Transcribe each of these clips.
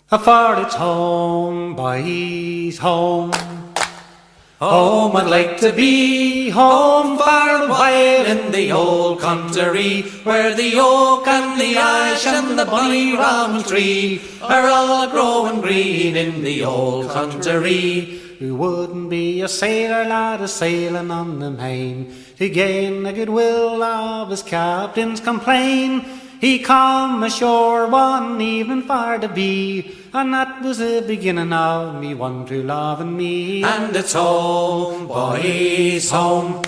For it's home, boys, home. Home I'd like to be, home for a while in the old country, where the oak and the ash and the bonny round tree are all growing green in the old country. Who wouldn't be a sailor lad a sailing on the main to gain the goodwill of his captain's complain? He come ashore one evening for to be, and that was the beginning of me one true love and me. And it's home, boys, home.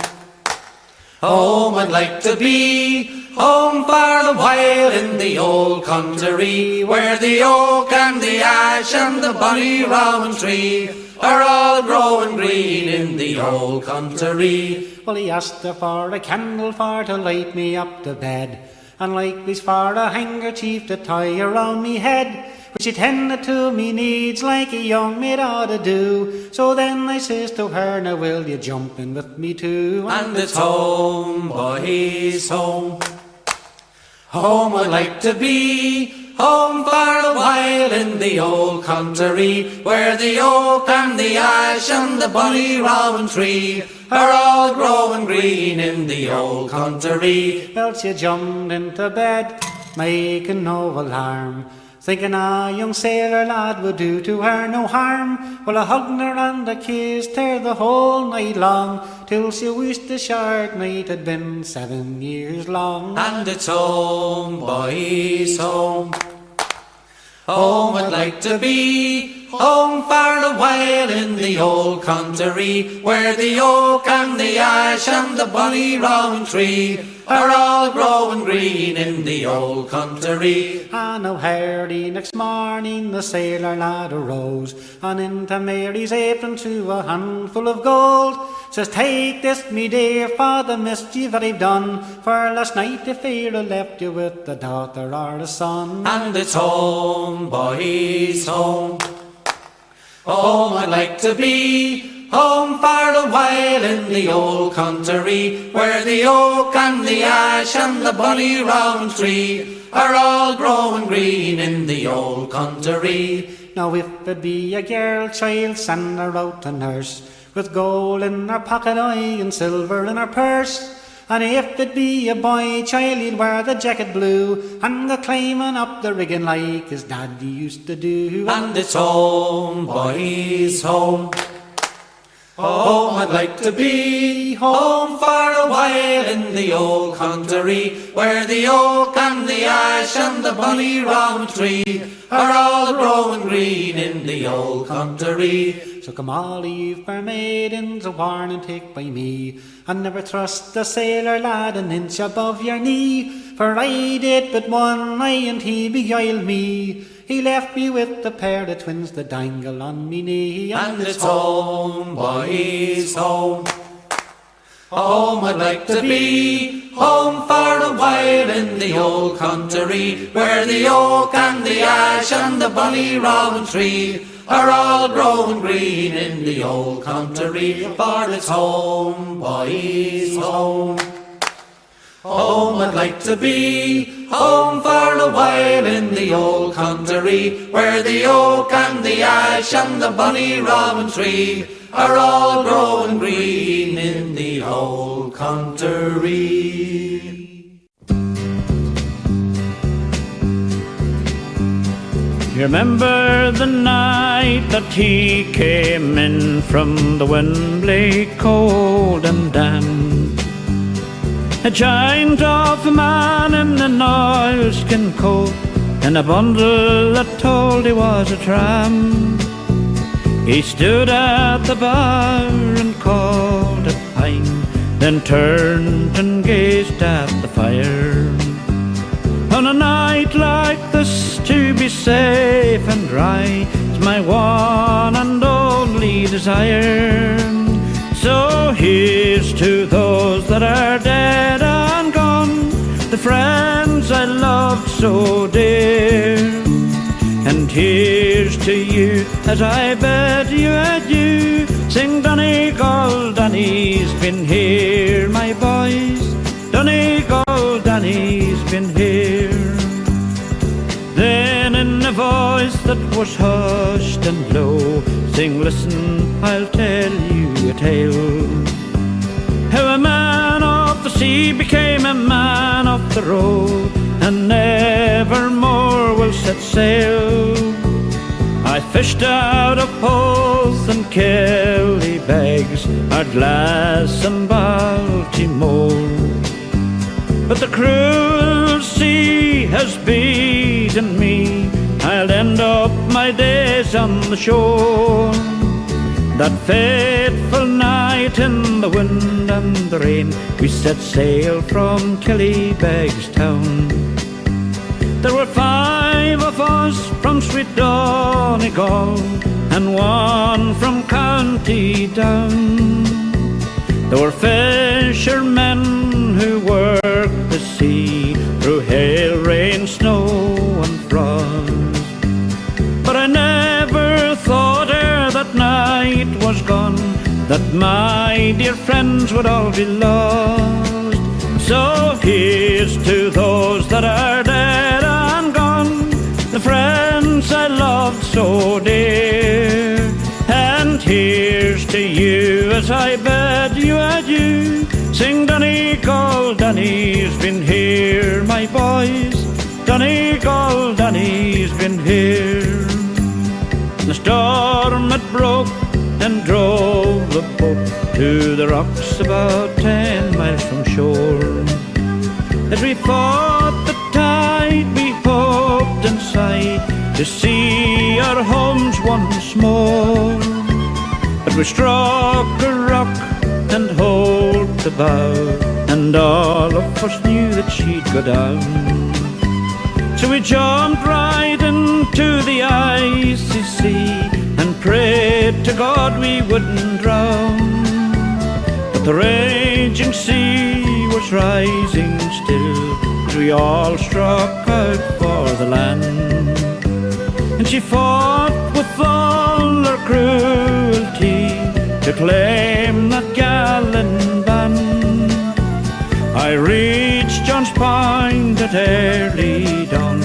Home I'd like to be, home for a while in the old country, where the oak and the ash and the bonny rowan tree are all growing green in the old country. Well, he asked her for a candle for to light me up to bed, and likewise for a handkerchief to tie around me head, which she tended to me needs like a young maid ought to do. So then I says to her, now will you jump in with me too? And it's home, boys, home. Home I'd like to be, home for a while in the old country, where the oak and the ash and the bonny rowan tree are all growing green in the old country. Well, she jumped into bed, making no alarm, thinking a young sailor lad would do to her no harm. Well, I hugged her and I kissed her the whole night long, till she wished the short night had been 7 years long. And it's home, boys, home. Home I'd like to be, home for a while in the old country, where the oak and the ash and the bonny rowan tree are all growing green in the old country. And now early next morning the sailor lad arose, and into Mary's apron threw a handful of gold. Says, take this, me dear, for the mischief that I've done, for last night the fear left you with a daughter or a son. And it's home, boys, home. Home I'd like to be, home for a while in the old country, where the oak and the ash and the bonny rowan tree are all growing green in the old country. Now if it be a girl child, send her out to nurse, with gold in her pocket, eye, and silver in her purse. And if it be a boy child, he'd wear the jacket blue, and go climbing up the rigging like his daddy used to do. And it's home, boys, home. Home I'd like to be, home for a while in the old country, where the oak and the ash and the bonny rowan tree are all growing green in the old country. So come all ye fair maidens, a warning take by me, and never trust a sailor lad an inch above your knee. For I did but one eye and he beguiled me, he left me with a pair of twins that dangle on me knee. And it's home, boys, home. Home I'd like to be, home for a while in the old country, where the oak and the ash and the bonny rowan tree are all growing green in the old country. For it's home, boys, home. Home I'd like to be, home for a while in the old country, where the oak and the ash and the bonny rowan tree are all growing green in the old country. You remember the night that he came in from the Wembley cold and damp, a giant of a man in an oilskin coat, and a bundle that told he was a tramp. He stood at the bar and called a pint, then turned and gazed at the fire. On a night like this, to be safe and dry is my one and only desire. So here's to those that are dead and gone, the friends I loved so dear. And here's to you as I bid you adieu. Sing Donegal, Danny's been here, my boys. Donegal, Danny's been here. Then in a voice that was hushed and low, sing, listen, I'll tell you a tale. How a man of the sea became a man of the road, and never more will set sail. I fished out of Porth and Kellybegs, Ardglass and Baltimore, but the cruel sea has beaten me. I'll end up my days on the shore. That fateful night in the wind and the rain, we set sail from Kellybegs town. There were 5 of us from sweet Donegal, and 1 from County Down. There were fishermen who worked the sea through hail, rain, snow and frost. But I never thought ere that night was gone that my dear friends would all be lost. So here's to those that are dead and gone, the friends I loved so dear. And here's to you as I bid you adieu. Sing Donegal, Donny's been here, my boys. Donegal, Donny's been here. The storm had broke and drove the boat to the rocks about 10 miles from shore. As we fought the tide, we hoped and sighed to see our homes once more. But we struck a rock and hold the bow, and all of us knew that she'd go down. So we jumped right into the icy sea and prayed to God we wouldn't drown. But the raging sea was rising still as we all struck out for the land. And she fought with all her cruelty to claim that gallant band. I reached John's Point at early dawn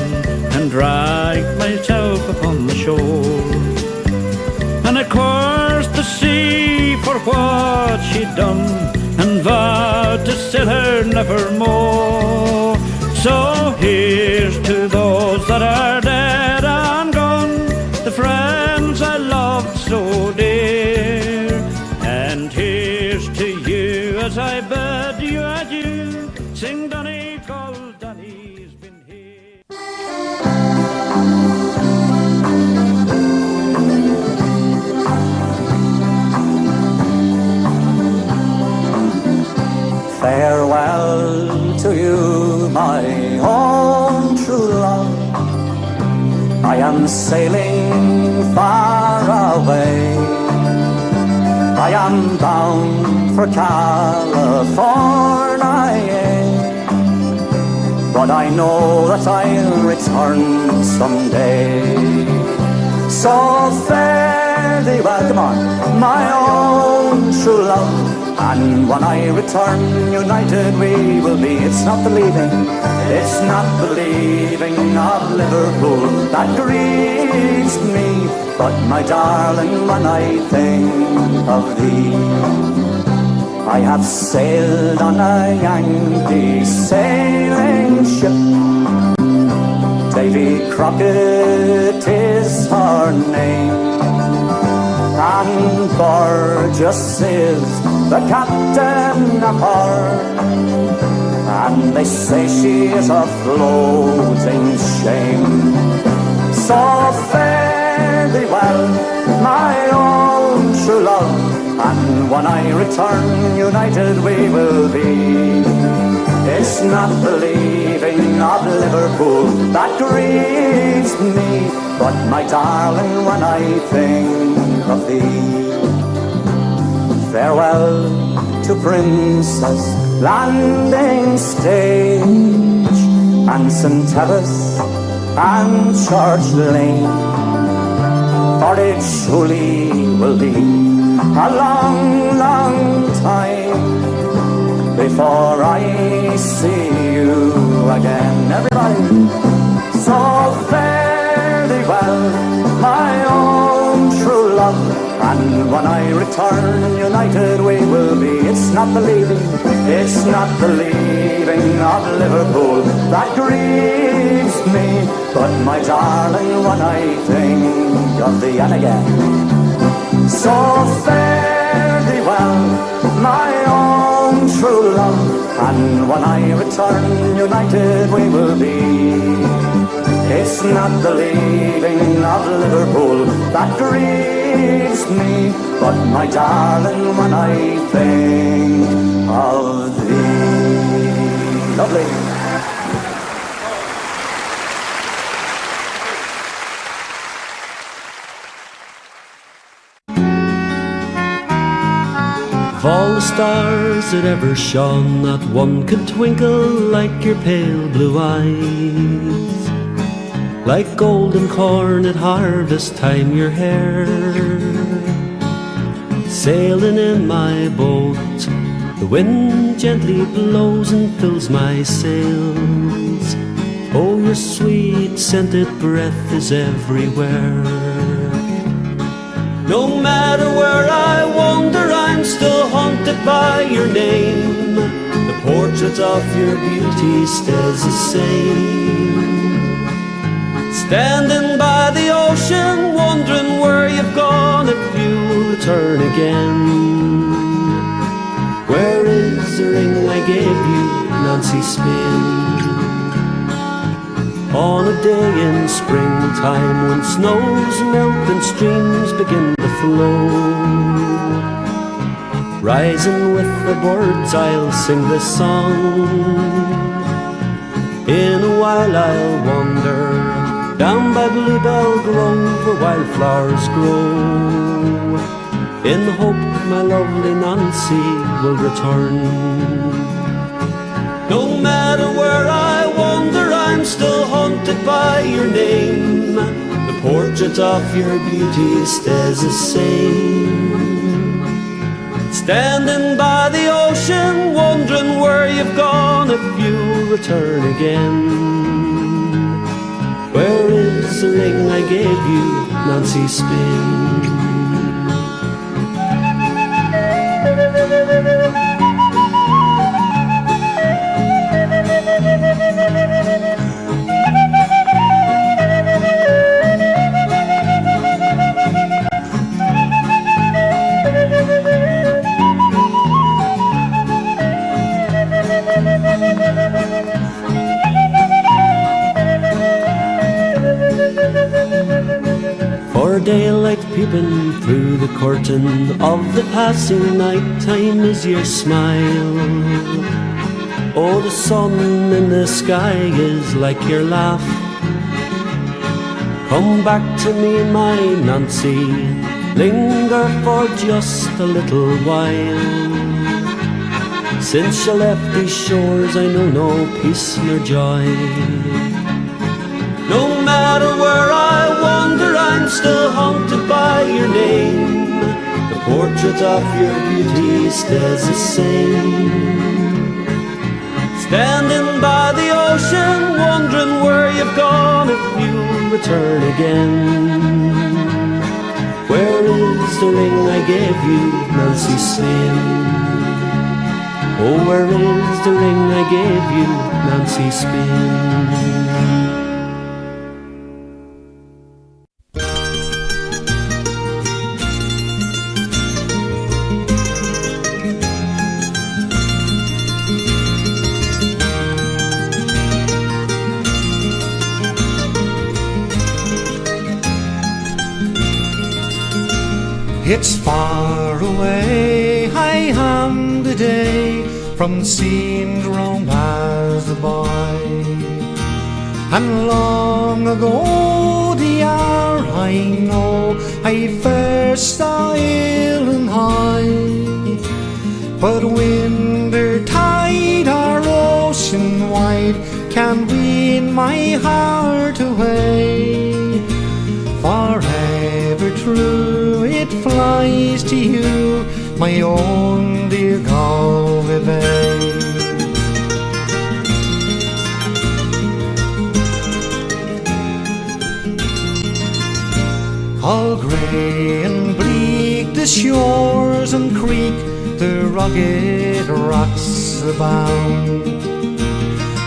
and dragged myself upon the shore. And I cursed the sea for what she'd done and vowed to sail her nevermore. So here's to those that are dead and gone, the friends I loved so dear. And here's to you as I bid you adieu. Sing Donegal, Donny's been here. Farewell to you, my own true love. I am sailing far away. I am bound for California, but I know that I'll return someday. So fare thee well, come on, my own true love. And when I return, united we will be. It's not the leaving, it's not the leaving of Liverpool that grieves me, but my darling, when I think of thee. I have sailed on a Yankee sailing ship. Davy Crockett is her name, and Burgess is the captain of her, and they say she is a floating shame. So fare thee well, my own true love, and when I return, united we will be. It's not the leaving of Liverpool that grieves me, but my darling, when I think of thee. Farewell to Princess Landing Stage and St. Tavis and Church Lane, for it surely will be a long, long time before I see you again. Everybody, so fare thee well, my own true love. And when I return, united we will be. It's not the leaving, it's not the leaving of Liverpool that grieves me, but my darling, when I think of thee and again. So fare thee well, my own true love, and when I return, united we will be. It's not the leaving of Liverpool that grieves me, but my darling, when I think of thee. Lovely. Of all the stars that ever shone, not one could twinkle like your pale blue eyes. Like golden corn at harvest time, your hair. Sailing in my boat, the wind gently blows and fills my sails. Oh, your sweet scented breath is everywhere. No matter where I wander, I'm still haunted by your name. The portrait of your beauty stays the same. Standing by the ocean, wondering where you've gone if you return again. Where is the ring I gave you, Nancy Spain? On a day in springtime when snows melt and streams begin to flow, rising with the birds I'll sing this song. In a while I'll wander down by Bluebell Grove where wildflowers grow, in the hope my lovely Nancy will return. No matter where I wander, I'm still haunted by your name. The portrait of your beauty stays the same. Standing by the ocean, wondering where you've gone if you return again. Where is the ring I gave you, Nancy Spain? For daylight peeping through the curtain of the passing night time is your smile. Oh, the sun in the sky is like your laugh. Come back to me, my Nancy, linger for just a little while. Since you left these shores I know no peace nor joy. No matter where I wander, I'm still haunted by your name. The portrait of your beauty stays the same. Standing by the ocean, wondering where you've gone if you return again. Where is the ring I gave you, Nancy Spain? Oh, where is the ring I gave you, Nancy Spain? It's far away, I am the day from seeing Rome as a boy, and long ago the hour I know I first saw hÉireann high. But winter tide or ocean wide can win my heart away. Forever true it flies to you, my own dear Galway Bay. the shores and creek the rugged rocks abound.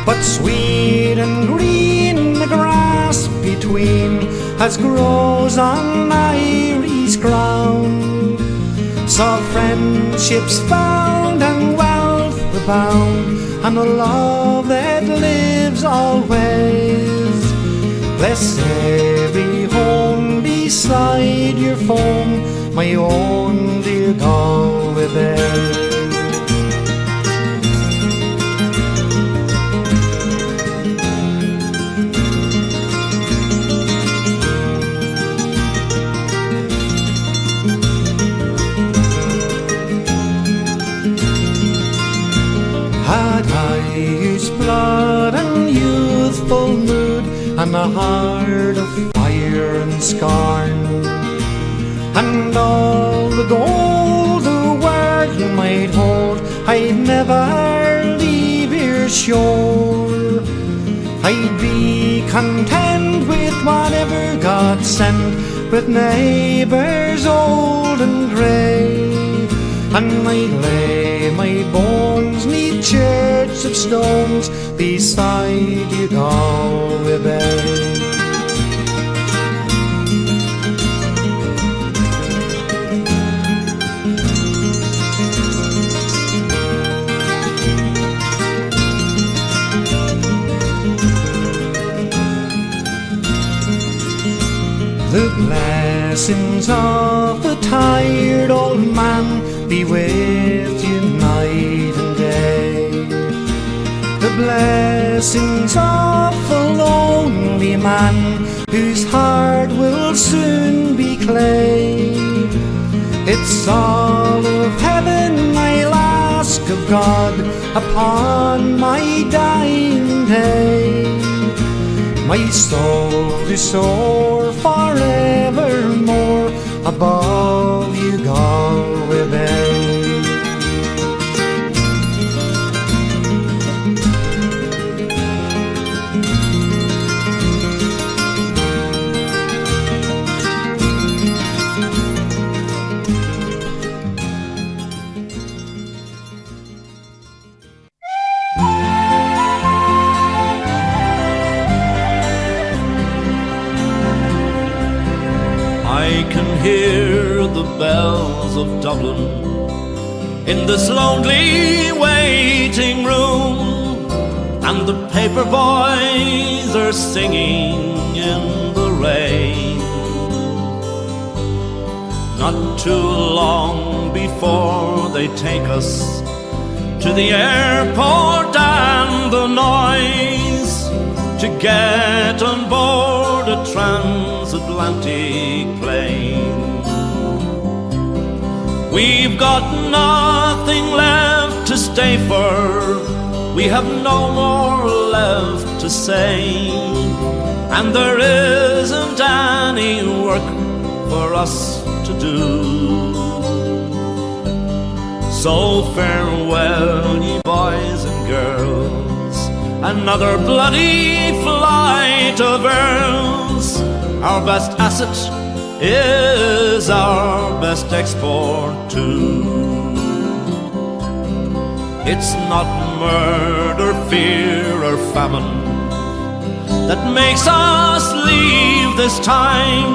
But sweet and green the grass between as grows on Irish ground. So friendship's found and wealth abound, and a love that lives always. Bless every home beside your phone, my own dear Galway Bay. Had Irish blood and youthful mood, and a heart of fire and scorn, and all the gold the world might hold, I'd never leave your shore. I'd be content with whatever God sent, with neighbours old and grey, and I'd lay my bones 'neath church of stones beside you, Galway Bay. The blessings of a tired old man be with you night and day. The blessings of a lonely man whose heart will soon be clay. It's all of heaven I'll ask of God upon my dying day. My soul to soar forevermore above you, Galway Bay. I can hear the bells of Dublin in this lonely waiting room, and the paper boys are singing in the rain. Not too long before they take us to the airport and the noise to get on board a transatlantic plane. We've got nothing left to stay for, we have no more left to say, and there isn't any work for us to do. So farewell, ye boys and girls, another bloody flight of earls. Our best asset is our best export too. It's not murder, fear or famine that makes us leave this time.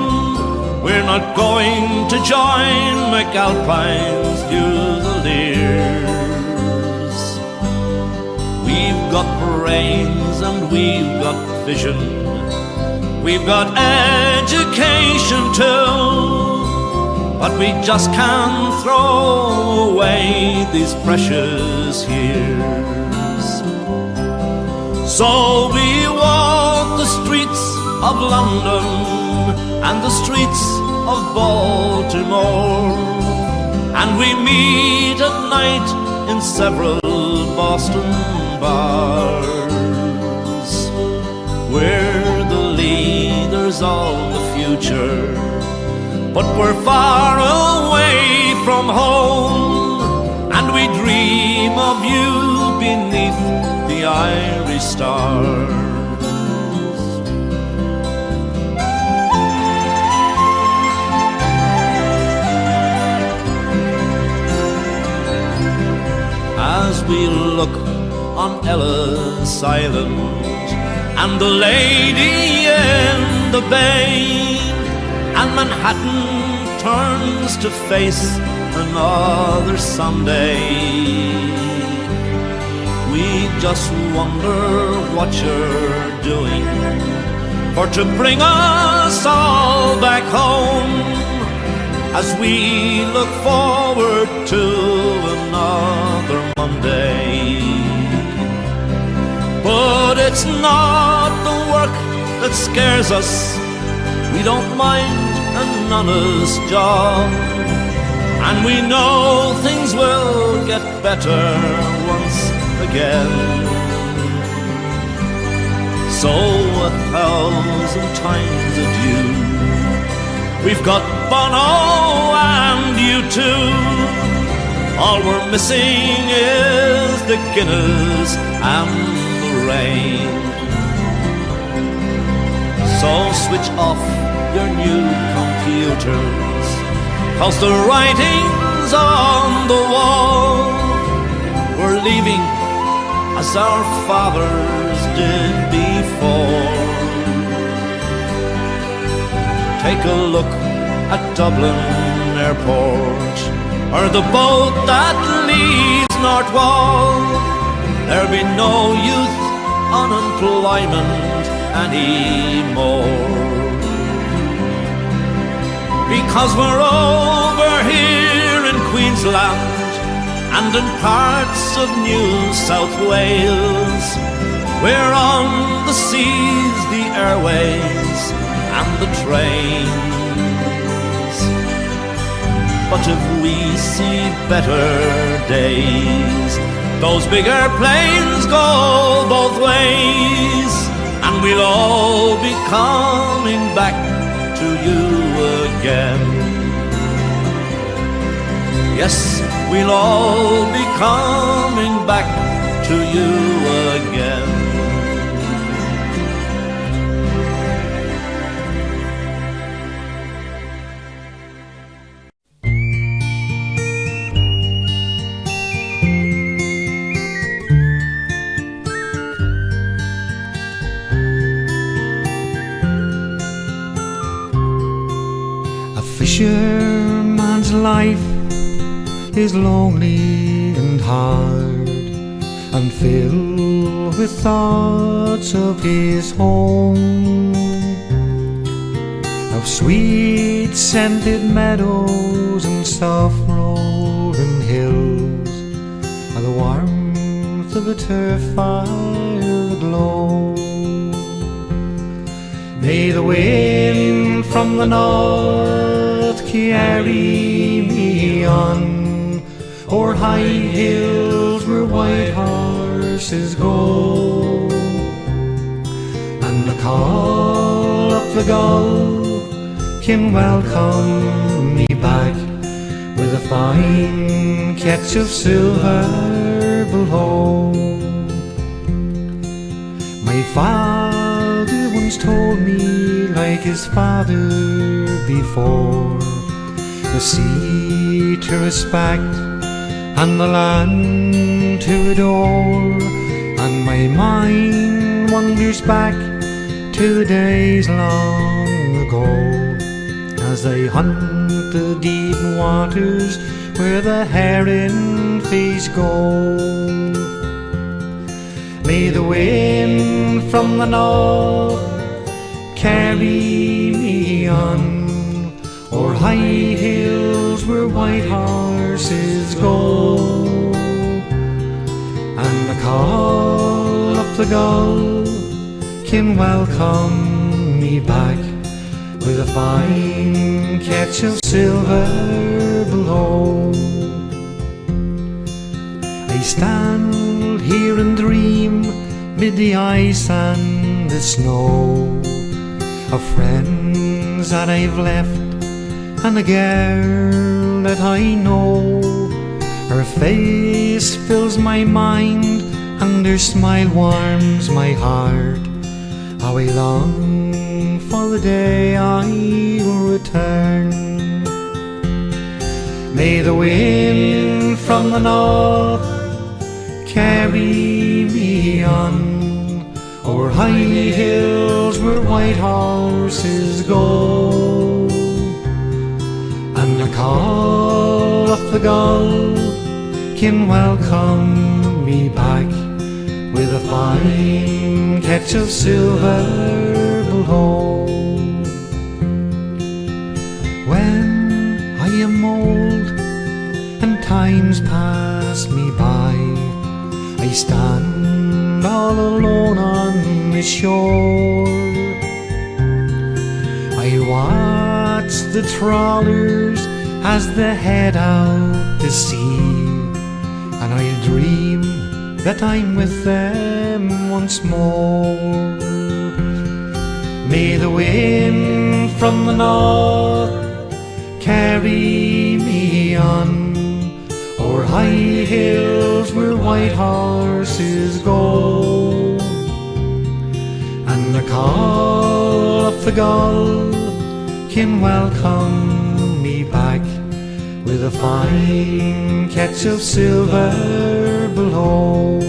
We're not going to join McAlpine's Fusiliers. We've got brains and we've got vision, we've got education too, but we just can't throw away these precious years. So we walk the streets of London and the streets of Baltimore, and we meet at night in several Boston bars. We're the leaders of the future, but we're far away from home, and we dream of you beneath the Irish stars. we look on Ellis Island and the lady in the bay, and Manhattan turns to face another Sunday, we just wonder what you're doing for to bring us all back home, as we look forward to another Monday. But it's not the work that scares us, we don't mind an honest job, and we know things will get better once again. So 1,000 times adieu. We've got Bono and you too. All we're missing is the Guinness and the rain. So switch off your new computers, 'cause the writing's on the wall. We're leaving as our fathers did before. Take a look at Dublin Airport, or the boat that leaves North Wall. There'll be no youth unemployment anymore, because we're over here in Queensland and in parts of New South Wales. We're on the seas, the airways and the trains. But if we see better days, those big airplanes go both ways, and we'll all be coming back to you again. Yes, we'll all be coming back to you again. A fisherman's life is lonely and hard, and filled with thoughts of his home, of sweet scented meadows and soft rolling hills, and the warmth of a turf fire aglow. May the wind from the north carry me on o'er high hills where white horses go, and the call of the gull can welcome me back with a fine catch of silver below. My father once told me, like his father before, the sea to respect and the land to adore, and my mind wanders back to the days long ago, as I hunt the deep waters where the hÉireann fish go. May the wind from the north carry me on o'er high hills where white horses go, and the call of the gull can welcome me back with a fine catch of silver below. I stand here and dream mid the ice and the snow, of friends that I've left and a girl that I know. Her face fills my mind and her smile warms my heart. How I long for the day I'll return. May the wind from the north carry me on o'er high hills where white horses go, and the call of the gull can welcome me back with a fine catch of silver below. When I am old and times pass me by, I stand all alone on the shore. I watch the trawlers as they head out to sea, and I dream that I'm with them once more. May the wind from the north carry me on o'er high hills where white horses go, and the call of the gull can welcome me back with a fine catch of silver below.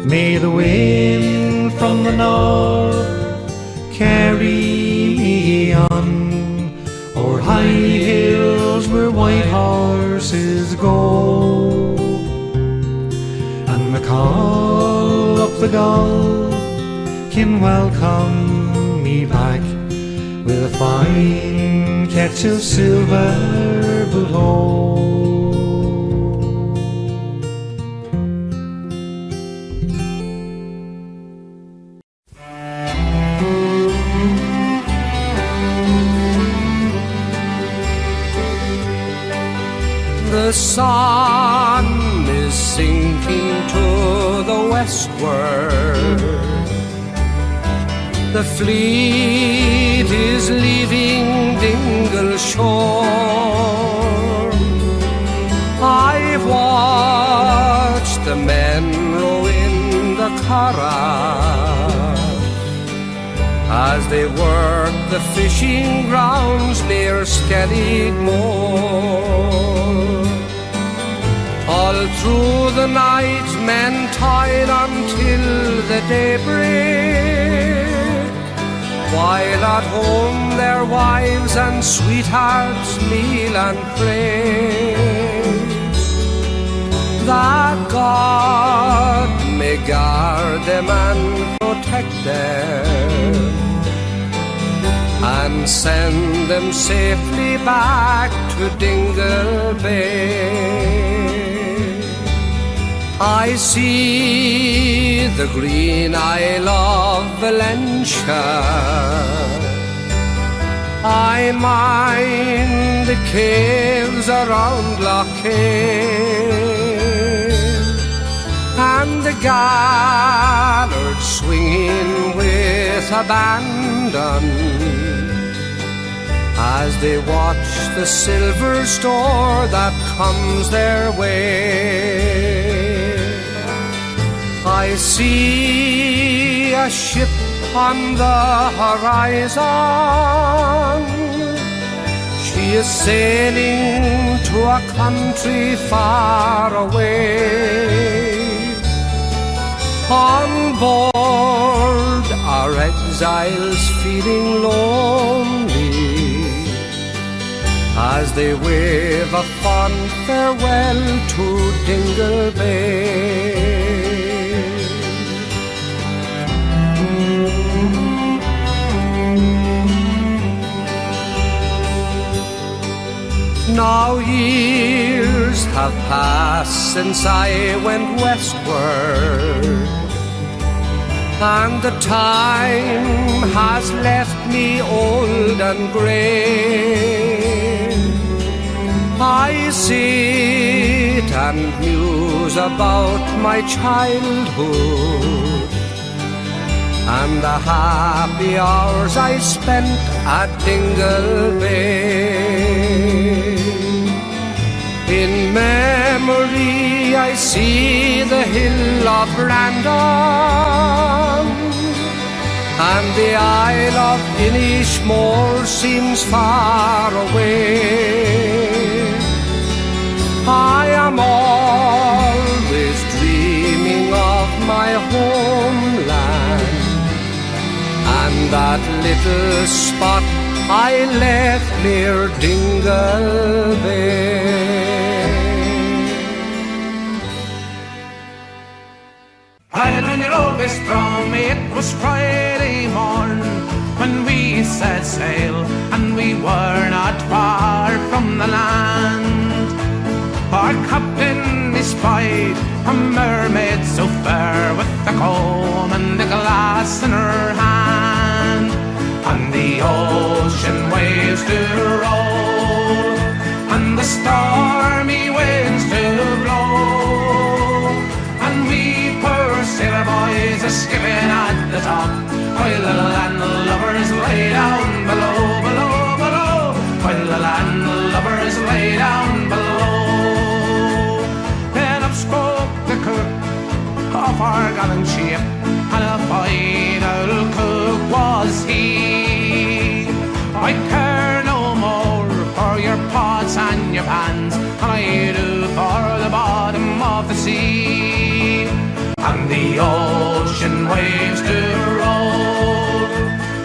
May the wind from the north carry me on o'er high hills where white horses go, and the call of the gull can welcome me back with a fine catch of silver below. The sun is sinking to the westward. The fleet is leaving Dingle shore. I've watched the men row in the Curragh as they work the fishing grounds near Skelligmore. All through the night men toil until the daybreak, while at home their wives and sweethearts kneel and pray that God may guard them and protect them, and send them safely back to Dingle Bay. I see the green Isle of Valentia, I mind the caves around Lough Cave, and the gallards swinging with abandon as they watch the silver store that comes their way. I see a ship on the horizon, she is sailing to a country far away. On board are exiles feeling lonely as they wave a fond farewell to Dingle Bay. Now years have passed since I went westward, and the time has left me old and grey. I sit and muse about my childhood and the happy hours I spent at Dingle Bay. In memory I see the hill of Brandon, and the Isle of Inishmore seems far away. I am all that little spot I left near Dingle Bay. Well, when you rode this from me, it was Friday morn when we set sail, and we were not far from the land. Our captain espied a mermaid so fair, with the comb and the glass in her hand, and the ocean waves do roll, and the stormy winds do blow, and we poor sailor boys are skipping at the top, while the landlubbers lay down below, below, below, while the landlubbers lay down below. Then up spoke the cook of our gallant ship, and a fine old cook was he. I care no more for your pots and your pans than I do for the bottom of the sea. And the ocean waves do roll,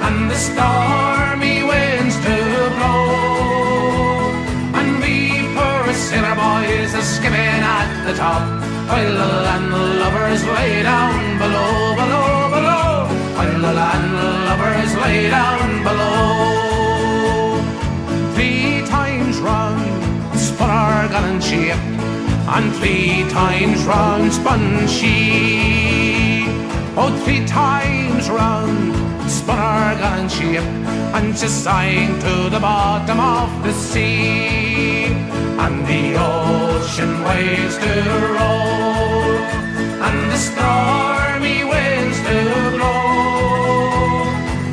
and the stormy winds do blow, and we poor sailor boys are skipping at the top, while the landlubbers lay down below, below, below, while the landlubbers lay down below. 3 times round spun our gallant ship, and 3 times round spun she. Oh, 3 times round spun our gallant ship, and she sank to the bottom of the sea. And the ocean waves do roll, and the stormy winds do blow,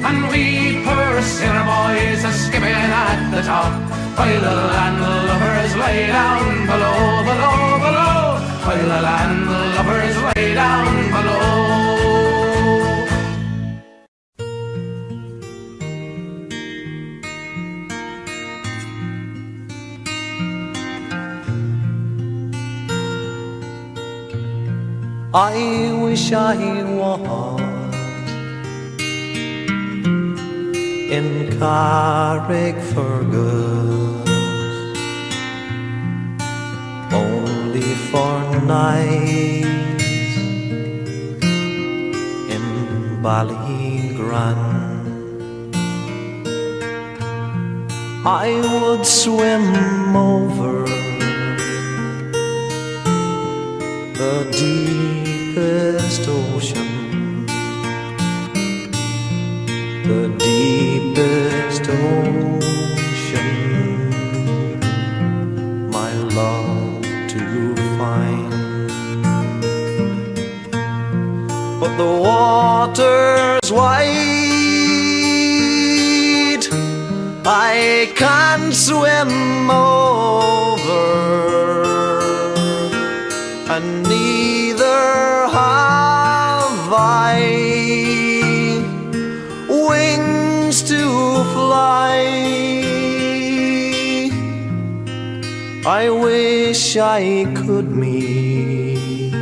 and we poor sailor boys are skipping at the top, while the landlubbers lay down below, below, below, while the landlubbers lay down below. I wish I was in Carrickfergus only for nights in Ballygran. I would swim over the deepest ocean, the deepest ocean, my love to find. But the water's wide, I can't swim over, and neither have I wings to fly. I wish I could meet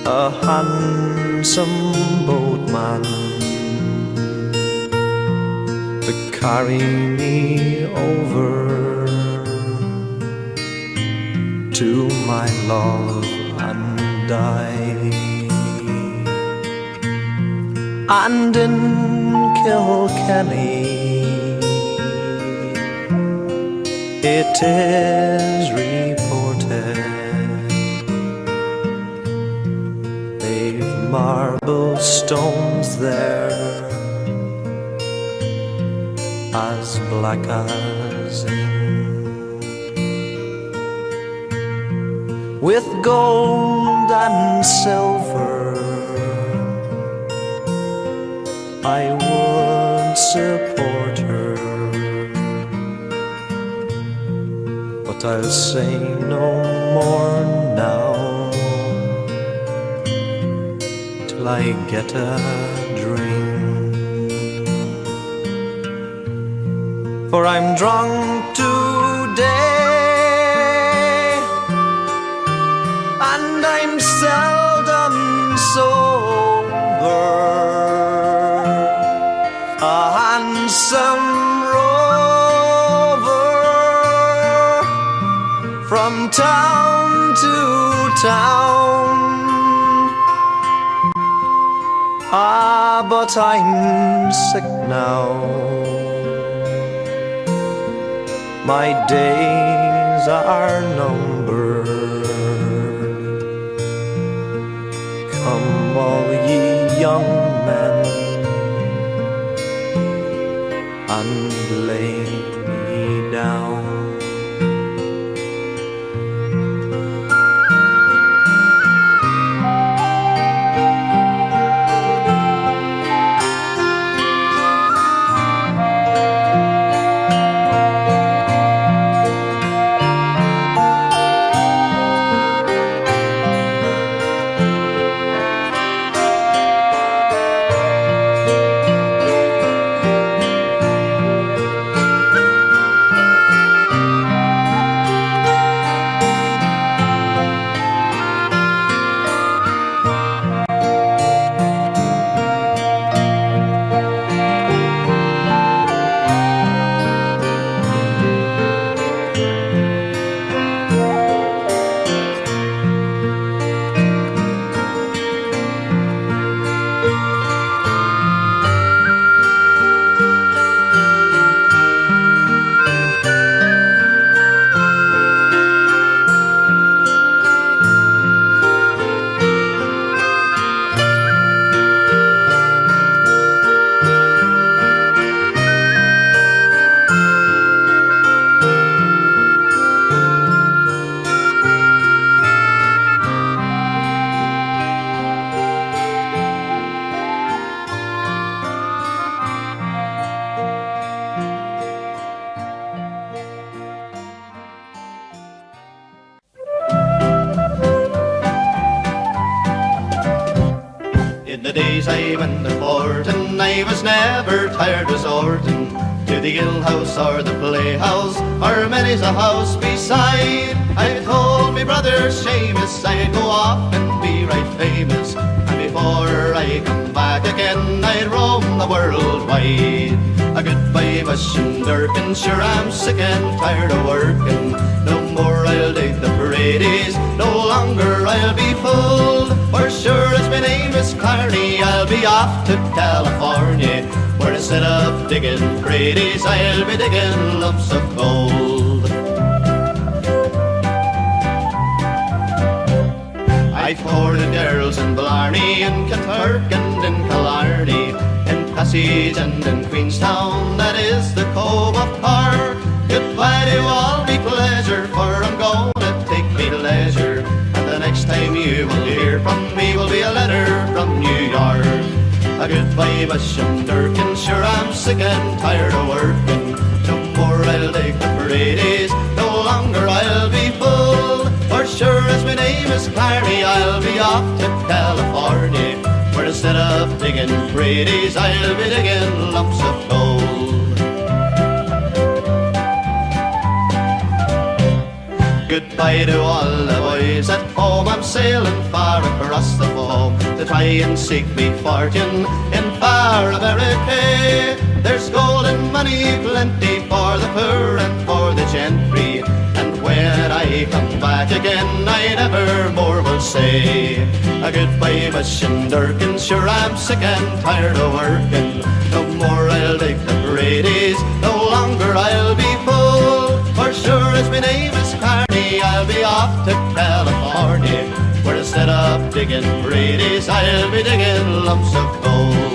a handsome boatman to carry me over to my love and die. And in Kilkenny it is reported they've marble stones there as black as ink, with gold and silver I would support her, but I'll say no more now till I get a drink, for I'm drunk today and I'm seldom sober. from town to town. Ah, but I'm sick now. My days are numbered. Come all ye young men and lay me down. In the days I went a-courting, I was never tired resorting to the alehouse or the playhouse, or many's a house beside. I told me brother Seamus I'd go off and be right famous, and before I come back again I'd roam the world wide. A goodbye Bush and Durkin, sure I'm sick and tired of working. No more I'll dig the parades, no longer I'll be fooled. For sure as my name is Clarny, I'll be off to California, where instead of digging parades I'll be digging lumps of gold. I've courted girls in Blarney, in Kilturk and in Killarney, in Passage and in Queenstown, that is the Cove of Cork. Goodbye to all me pleasure, for I'm going to take me leisure, and the next time you will hear from me will be a letter from New York. A goodbye Bush and Durkin, sure I'm sick and tired of working. No more I'll dig the parades, no longer I'll be full. For sure as my name is Clarny, I'll be off to California, where instead of digging parades I'll be digging lumps of gold. Goodbye to all the boys at home, I'm sailing far across the foam to try and seek me fortune in far America. There's gold and money plenty for the poor and for the gentry, and when I come back again I never more will say. A goodbye Bush and Durkin, sure I'm sick and tired of working. No more I'll dig the parades, no longer I'll be full. For sure as my name is Carney, I'll be off to California, where instead of digging parades I'll be digging lumps of gold.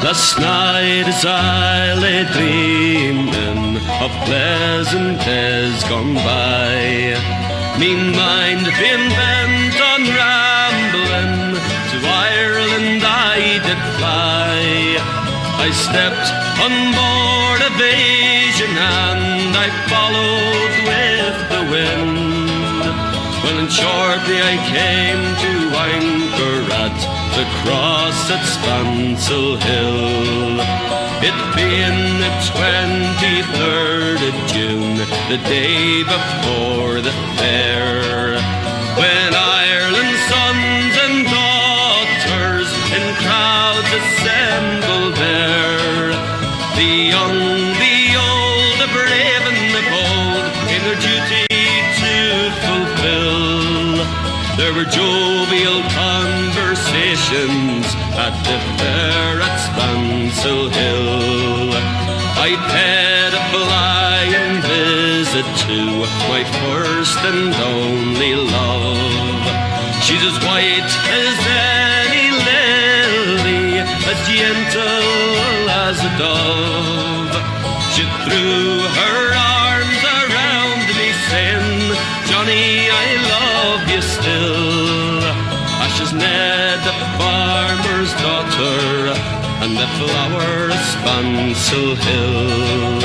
Last night as I lay dreaming of pleasant days gone by, me mind being bent on rambling, to Ireland I did fly. I stepped on board a vision and I followed with the wind. Well, and shortly I came to anchor at the cross at Spancel Hill, it being the 23rd of June, the day before the fair, when I There were jovial conversations at the fair at Spancil Hill. I paid a flying visit to my first and only love. She's as white as any lily, as gentle as a dove. She threw her arms around me saying, Johnny, I love you still. She's Ned, the farmer's daughter, and the flower of Spancil Hill.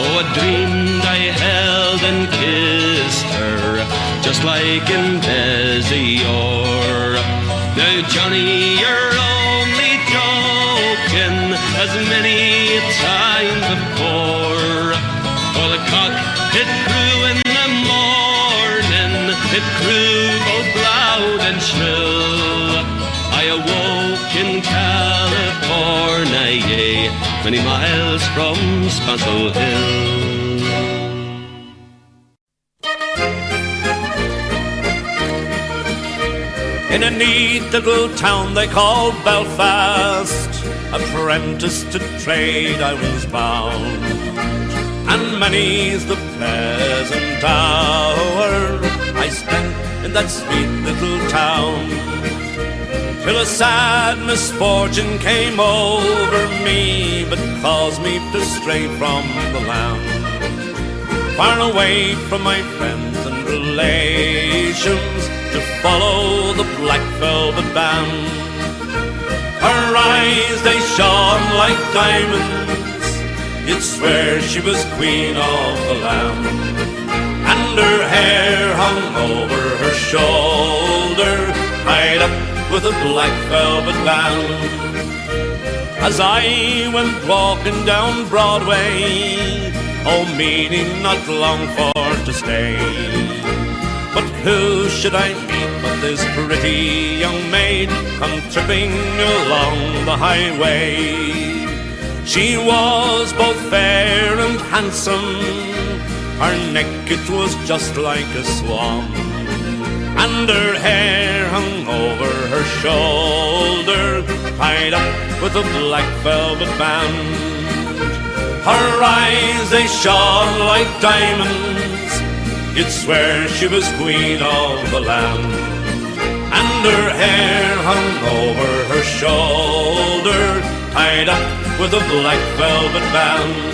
Oh, I dreamed I held and kissed her, just like in Bellisimas. Now, Johnny, you're only joking, as many a time before. For the cock, it crew in the morning, it crew both loud and shrill. I awoke in California, many miles from Spancil Hill. In a neat little town they called Belfast, apprentice to trade I was bound, and many's the pleasant hour I spent in that sweet little town, till a sad misfortune came over me, but caused me to stray from the land, far away from my friends and relations, to follow the black velvet band. Her eyes, they shone like diamonds, you'd swear she was queen of the land, and her hair hung over her shoulder, tied up with a black velvet band. As I went walking down Broadway, oh, meaning not long for to stay, but who should I meet but this pretty young maid come tripping along the highway. She was both fair and handsome, her neck it was just like a swan, and her hair hung over her shoulder, tied up with a black velvet band. Her eyes, they shone like diamonds, you'd swear she was queen of the land, and her hair hung over her shoulder, tied up with a black velvet band.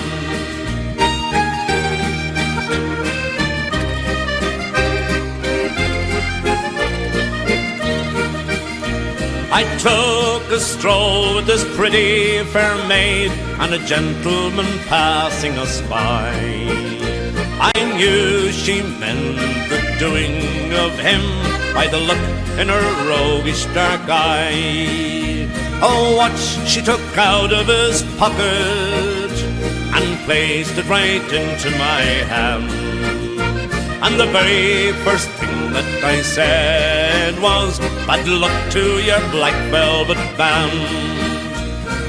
I took a stroll with this pretty fair maid, and a gentleman passing us by. I knew she meant the doing of him by the look in her roguish dark eye. A watch she took out of his pocket and placed it right into my hand, and the very first thing that I said was, bad luck to your black velvet band.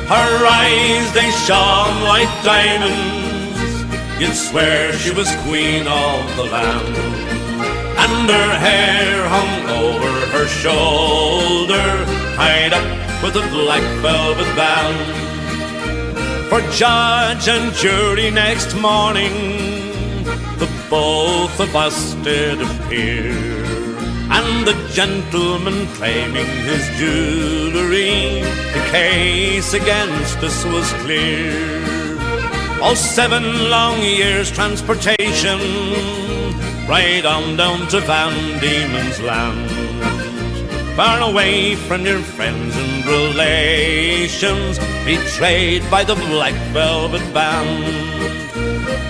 Her eyes, they shone like diamonds, you'd swear she was queen of the land, and her hair hung over her shoulder, tied up with a black velvet band. For judge and jury next morning, the both of us did appear, and the gentleman claiming his jewellery, the case against us was clear. Oh, 7 long years transportation, right on down to Van Diemen's Land, far away from your friends and relations, betrayed by the black velvet band.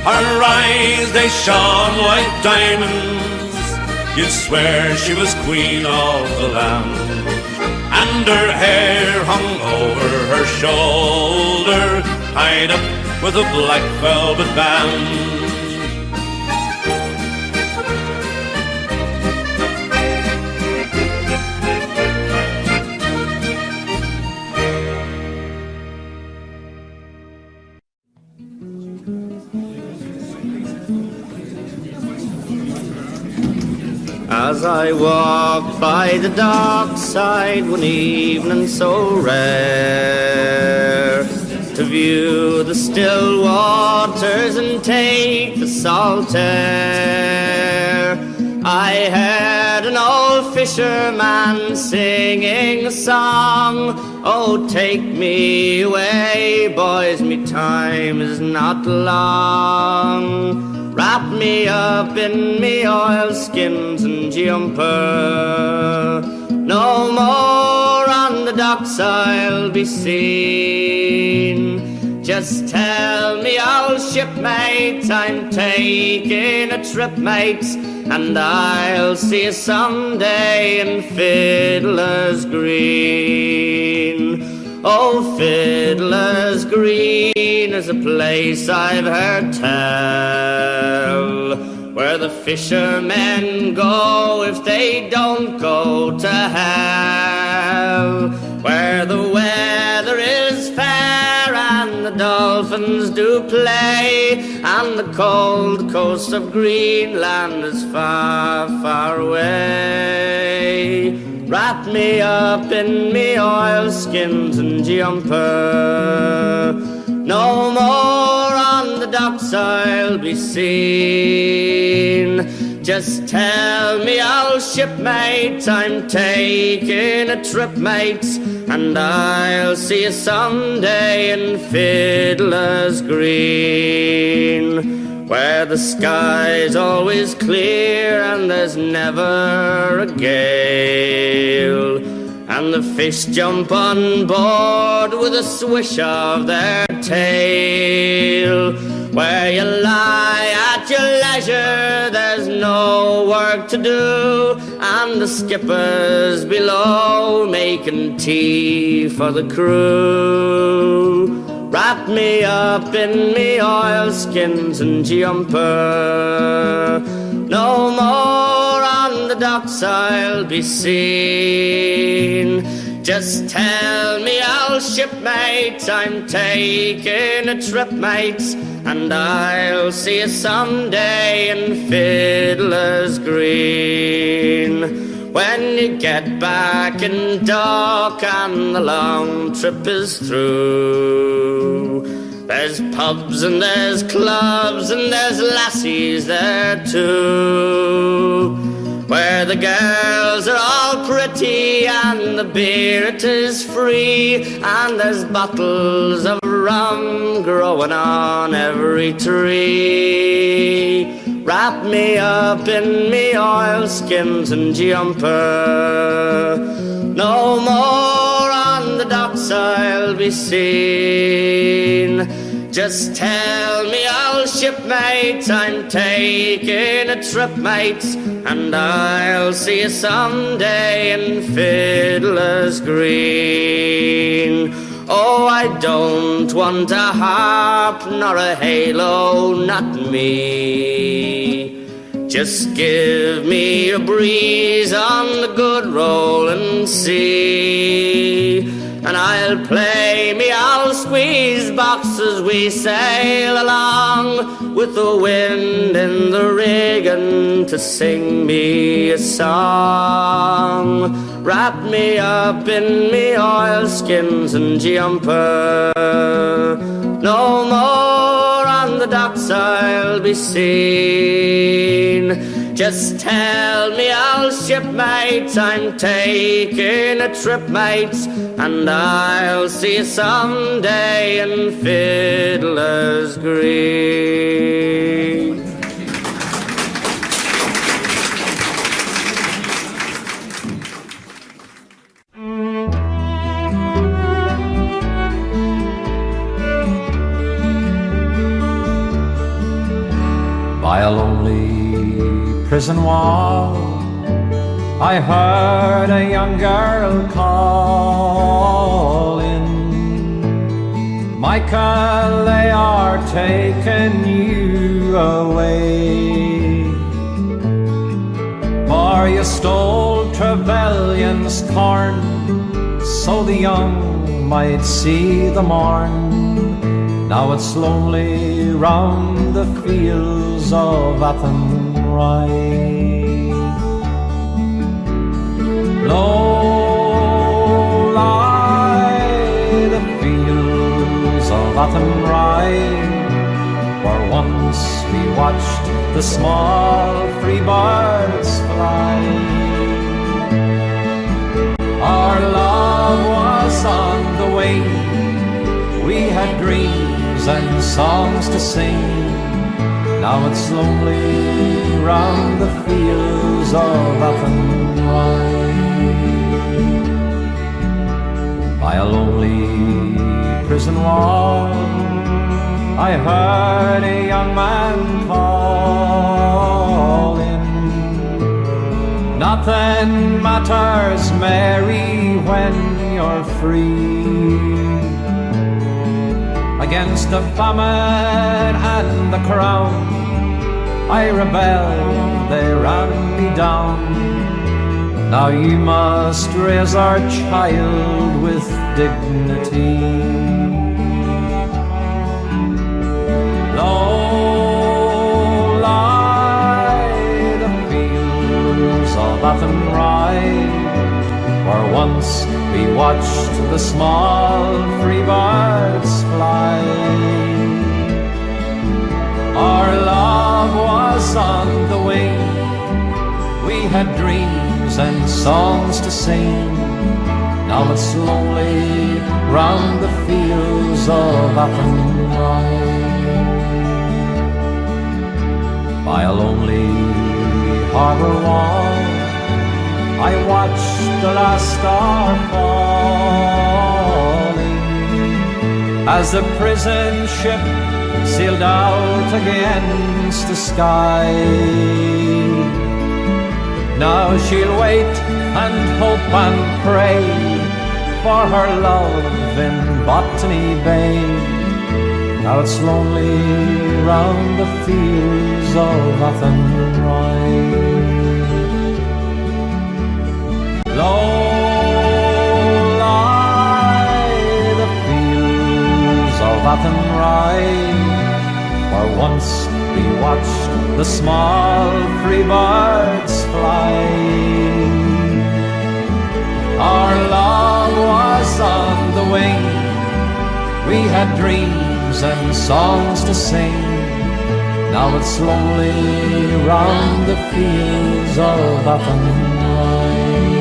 Her eyes, they shone like diamonds, you'd swear she was queen of the land, and her hair hung over her shoulder, tied up with a black velvet band. As as I walked by the dockside one evening so rare, to view the still waters and take the salt air, I heard an old fisherman singing a song. Oh, take me away, boys, me time is not long. Wrap me up in me oilskins and jumper. No more on the docks I'll be seen. Just tell me, old shipmate, I'm taking a trip, mates, and I'll see you someday in Fiddler's Green. Oh, Fiddler's Green is a place I've heard tell, where the fishermen go if they don't go to hell, where the weather is fair and the dolphins do play, and the cold coast of Greenland is far, far away. Wrap me up in me oilskins and jumper. No more on the docks I'll be seen. Just tell me, old shipmate, I'm taking a trip, mates, and I'll see you someday in Fiddler's Green, where the sky's always clear and there's never a gale, and the fish jump on board with a swish of their tail, where you lie at your leisure, there's no work to do, and the skipper's below making tea for the crew. Wrap me up in me oilskins and jumper. No more on the docks I'll be seen. Just tell me, old shipmate, I'm taking a trip, mates, and I'll see you someday in Fiddler's Green. When you get back in dock and the long trip is through, there's pubs and there's clubs and there's lassies there too, where the girls are all pretty and the beer it is free, and there's bottles of rum growing on every tree. Wrap me up in me oilskins and jumper. No more on the docks I'll be seen. Just tell me, old shipmate, I'm taking a trip, mates, and I'll see you someday in Fiddler's Green. Oh, I don't want a harp nor a halo, not me. Just give me a breeze on the good rolling sea, and I'll play me old squeeze box as we sail along, with the wind in the rigging to sing me a song. Wrap me up in me oilskins and jumper. No more on the docks I'll be seen. Just tell me, old shipmate, I'm taking a trip, mates, and I'll see you someday in Fiddler's Green. By a lonely prison wall, I heard a young girl calling, Michael, they are taking you away, for you stole Trevelyan's corn, so the young might see the morn. Now it's lonely round the fields of Athenry. Athenry, where once we watched the small free birds fly. Our love was on the wing, we had dreams and songs to sing. Now it's lonely round the fields of Athenry. By a lonely prison wall, I heard a young man calling. Nothing matters, Mary, when you're free. Against the famine and the crown, I rebelled, they ran me down. Now you must raise our child with dignity. Low lie the fields of Athenry, where once we watched the small free birds fly. Our love was on the wing, we had dreams and songs to sing. Now it's lonely round the fields of Athenry. By a lonely harbour wall, I watched the last star falling, as the prison ship sailed out against the sky. Now she'll wait and hope and pray for her love in Botany Bay. Now it's lonely round the fields of Athenry. Low lie the fields of Athenry, where once we watched the small free birds fly. Our love was on the wing, we had dreams and songs to sing. Now it's lonely round the fields of Athenry.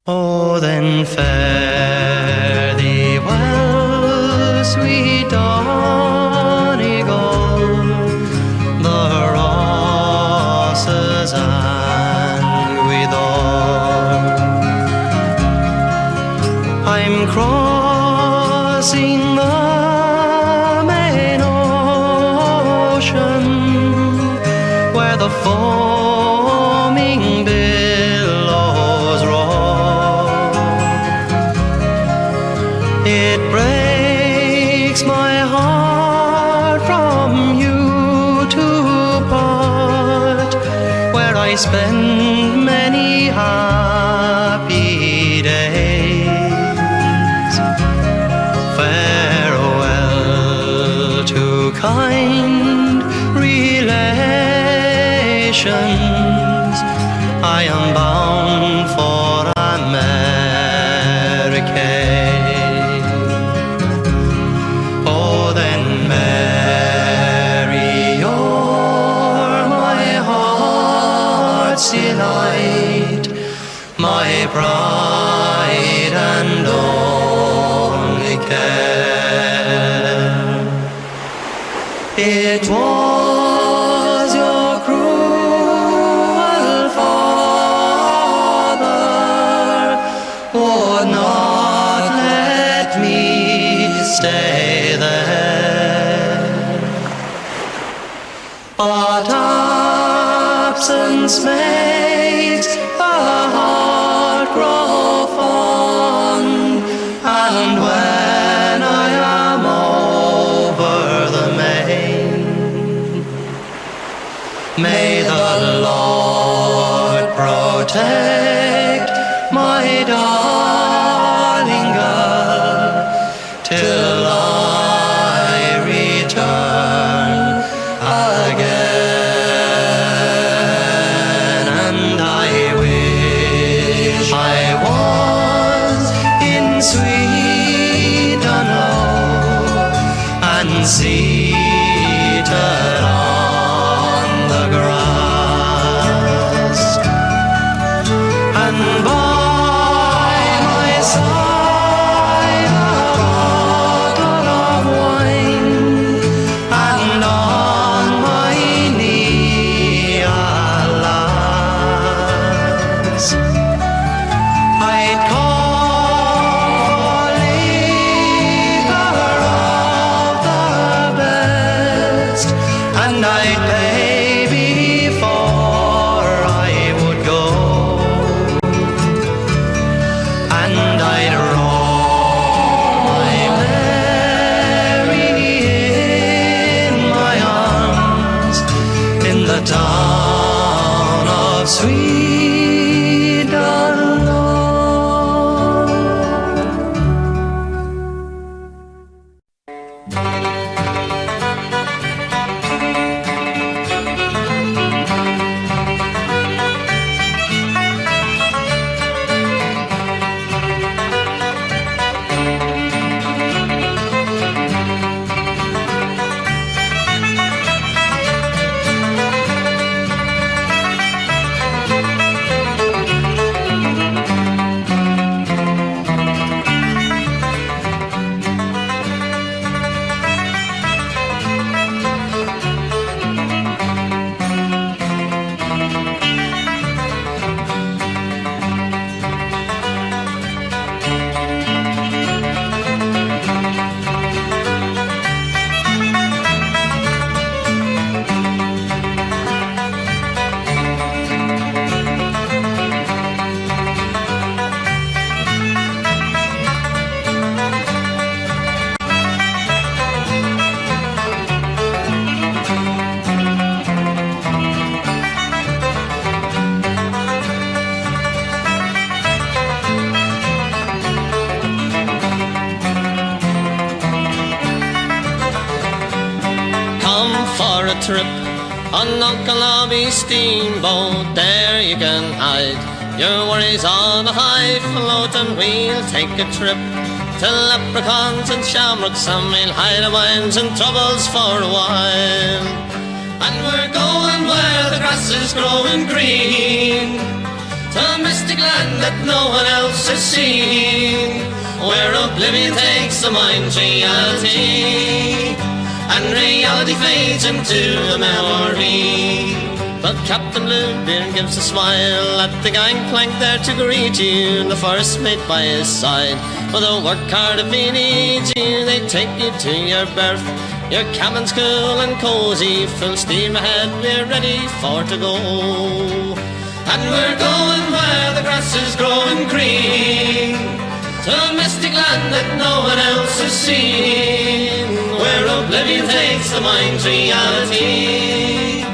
Oh, then fare thee well, sweet Donegal, the rosses and withal. I'm crossing the main ocean, where the foaming billows roll. It breaks my heart from you to part, where I spend many happy days. Farewell to kind relations, I am bound for America. Oh, then Mary, you're my heart's delight, my pride and only care. It was your cruel father would not let me stay there, but absence makes the heart grow fond, and when I am over the main, may the Lord protect my darling girl till I return and seated on the grass, and by my side a bottle of wine, and on my knee a lass. I'd call for liquor of the best, and I'd pay before I would go, and I'd roll my Mary in my arms in the town of sweet Dunlo. Come for a trip on Uncle Nobby's steamboat. There you can hide your worries on a high float, and we'll take a trip to leprechauns and shamrocks, and we'll hide our minds and troubles for a while. And we're going where the grass is growing green, to a mystic land that no one else has seen, where oblivion takes the mind's reality, and reality fades into a memory. But Captain Bluebeard gives a smile at the gangplank there to greet you, the first mate by his side. For they'll work hard if he needs you, they take you to your berth, your cabin's cool and cozy, full steam ahead, we're ready for to go. And we're going where the grass is growing green, to a mystic land that no one else has seen, where oblivion takes the mind's reality,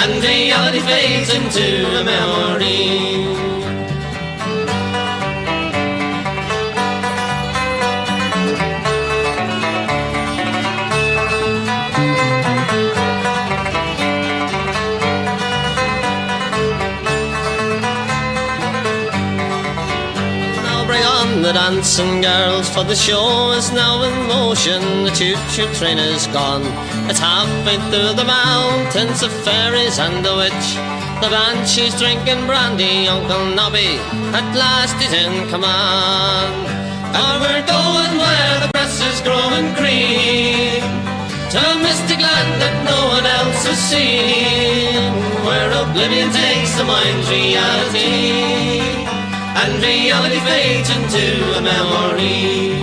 and reality fades into a memory. The dancing girls, for the show is now in motion. The choo-choo train is gone, it's halfway through the mountains, the fairies and the witch, the banshees drinking brandy. Uncle Nobby, at last he's in command. And we're going where the grass is growing green, to a mystic land that no one else has seen, where oblivion takes the mind's reality, and reality fades into a memory.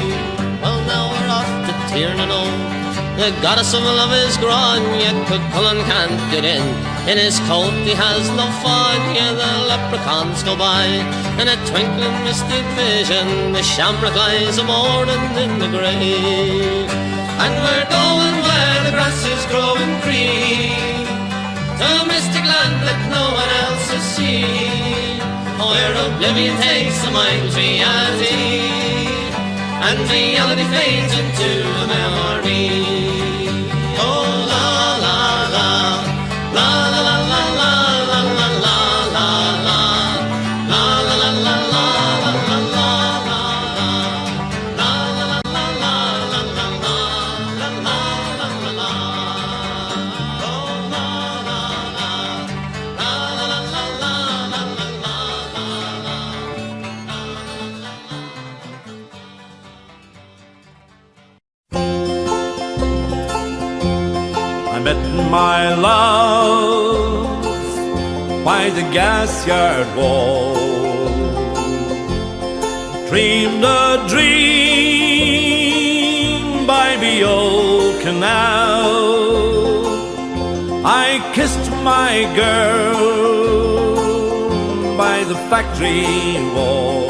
Well, now we're off to Tiernan. The goddess of love is gone, yet Cuchulainn can't get in. In his coat he has no fun, here the leprechauns go by. In a twinkling mystic vision, the shamrock lies a mourning in the grave. And we're going where the grass is growing green, to a mystic land that no one else has seen, where oblivion takes the mind's reality, and reality fades into a memory. Oh, la la la, la la la la la la la la la, la la la la la la la la, la la la la la la la la la la la. met my love by the gas yard wall. Dreamed a dream by the old canal. I kissed my girl by the factory wall.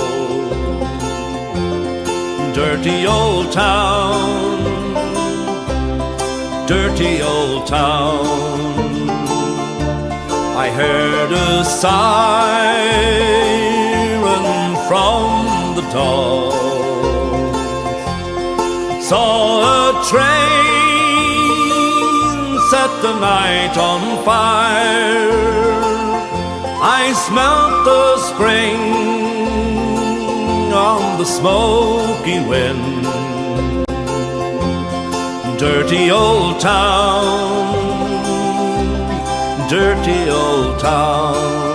Dirty old town, dirty old town. I heard a siren from the north. Saw a train set the night on fire. I smelt the spring on the smoky wind. Dirty old town, dirty old town.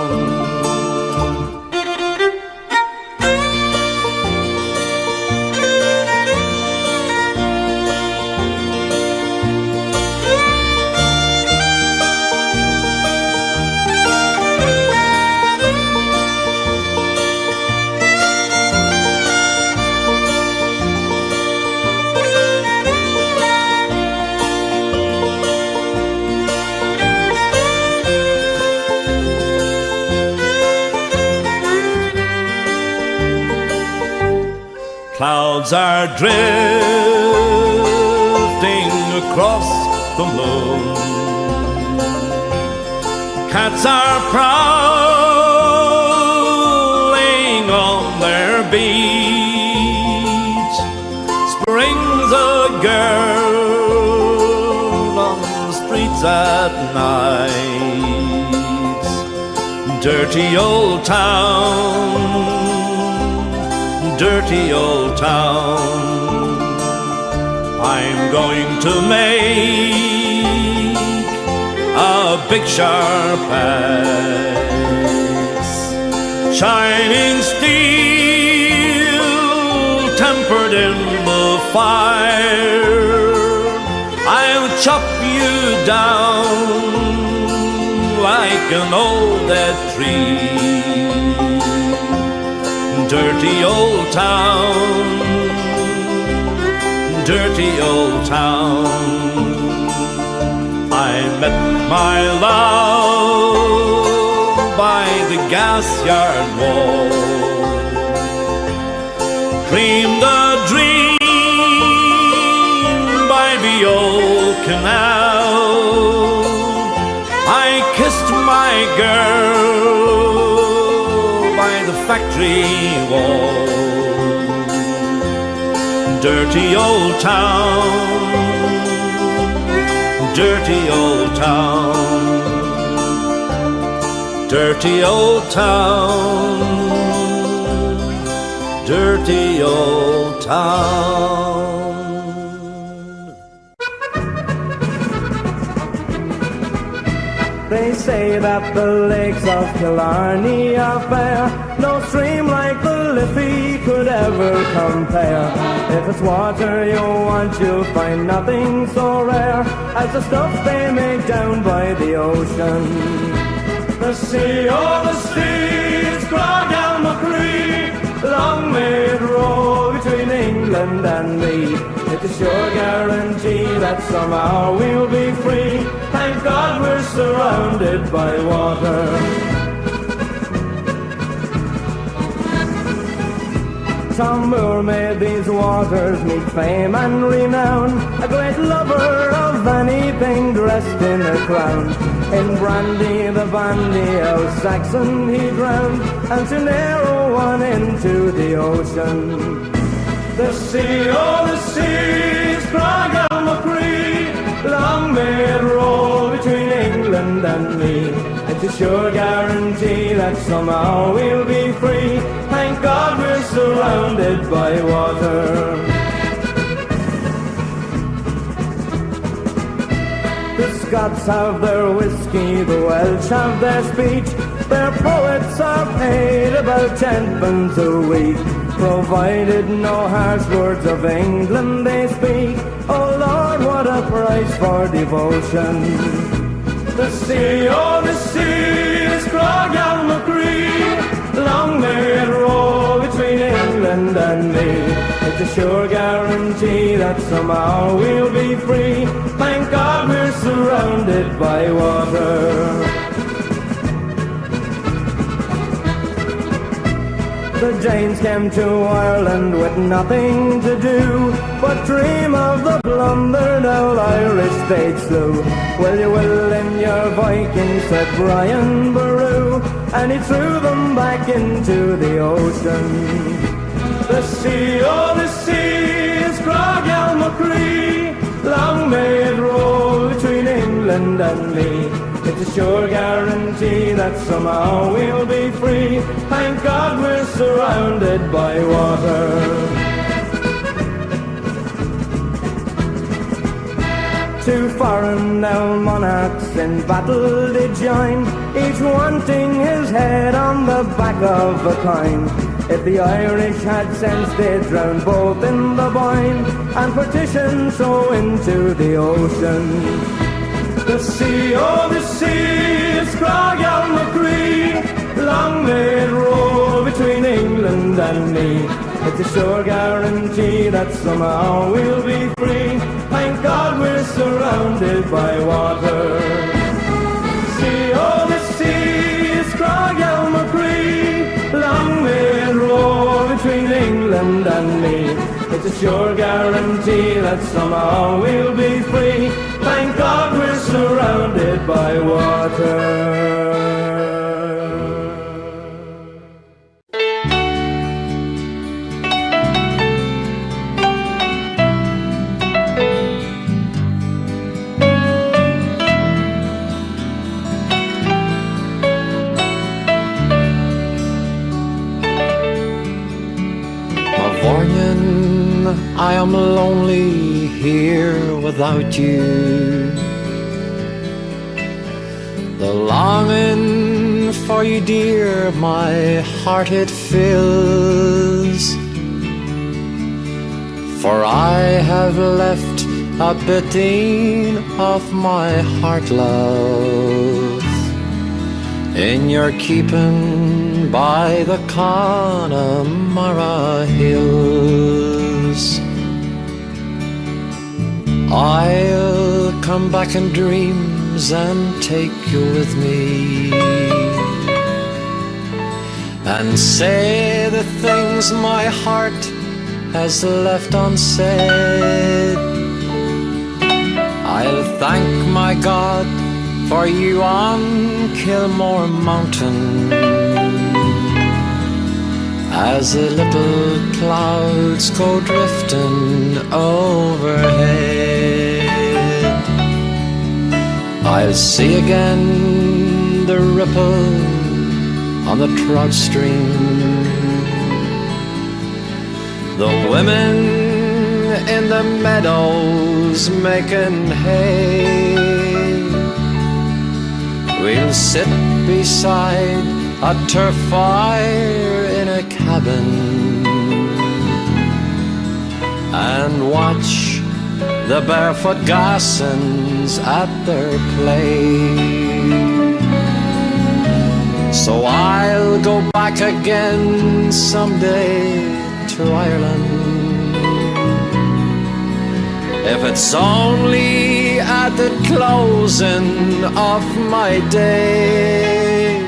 Clouds are drifting across the moon. Cats are prowling on their beat. Spring's a girl on the streets at night. Dirty old town, dirty old town. I'm going to make a big sharp axe, shining steel, tempered in the fire. I'll chop you down like an old dead tree. Dirty old town, dirty old town. I met my love by the gas yard wall. Dreamed a dream by the old canal. I kissed my girl by the factory wall. Dirty old town, dirty old town, dirty old town, dirty old town. They say that the lakes of Killarney are fair. No stream like the Liffey could ever compare. If it's water you want, you'll find nothing so rare as the stuff they make down by the ocean. The sea, oh the seas, Cragel-Macree, long may it roll between England and me. It's a sure guarantee that somehow we'll be free. Thank God we're surrounded by water. Tom Moore made these waters meet fame and renown, a great lover of anything dressed in a crown. In brandy the bandy of Saxon he drowned, and soon narrow one into the ocean. The sea, oh the seas, Cragel-Macree, long may it roll between England and me. It's a sure guarantee that somehow we'll be free. Thank God we're surrounded by water. The Scots have their whiskey, the Welsh have their speech. Their poets are paid about 10 pence a week. provided no harsh words of England they speak. Oh Lord, what a price for devotion. The sea, oh the sea is Cloghalmacree. Long may it roll between England and me. It's a sure guarantee that somehow we'll be free. Thank God we're surrounded by water. The Danes came to Ireland with nothing to do but dream of the plundered old Irish they slew. Well, you will in your Vikings, said Brian Boru, and he threw them back into the ocean. The sea, oh the sea is Cloghalmacree. Long may it roll between England and me. It's a sure guarantee that somehow we'll be free. Thank God we're surrounded by water. Two foreign now monarchs in battle did join, each wanting his head on the back of a coin. If the Irish had sense, they'd drown both in the Boyne and partition so into the ocean. The sea, oh the sea is Cloghalmacree. Long may it roll between England and me. It's a sure guarantee that somehow we'll be free. Thank God we're surrounded by water. Sea, oh the sea is Cloghalmacree. Long may it roll between England and me. It's a sure guarantee that somehow we'll be free. Thank God we're surrounded by water. I am lonely here without you. The longing for you, dear, my heart it fills. For I have left a biting of my heart, love, in your keeping by the Connemara hills. I'll come back in dreams and take you with me, and say the things my heart has left unsaid. I'll thank my God for you on Kilmore Mountain, as the little clouds go drifting overhead. I'll see again the ripple on the trout stream, the women in the meadows making hay. We'll sit beside a turf fire in a cabin and watch the barefoot Gassens at their play. So I'll go back again someday to Ireland, if it's only at the closing of my day.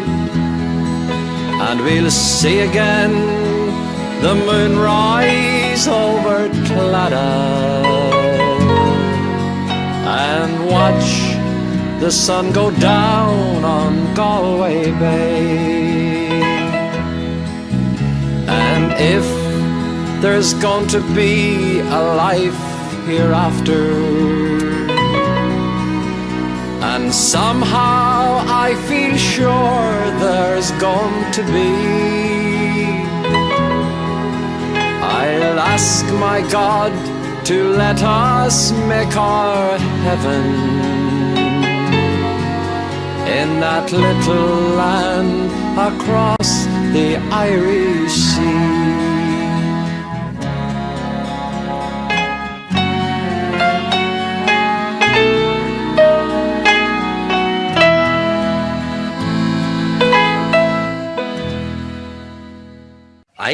And we'll see again the moon rise over Claddagh and watch the sun go down on Galway Bay. And if there's going to be a life hereafter, and somehow I feel sure there's going to be, I'll ask my God to let us make our heaven in that little land across the Irish Sea.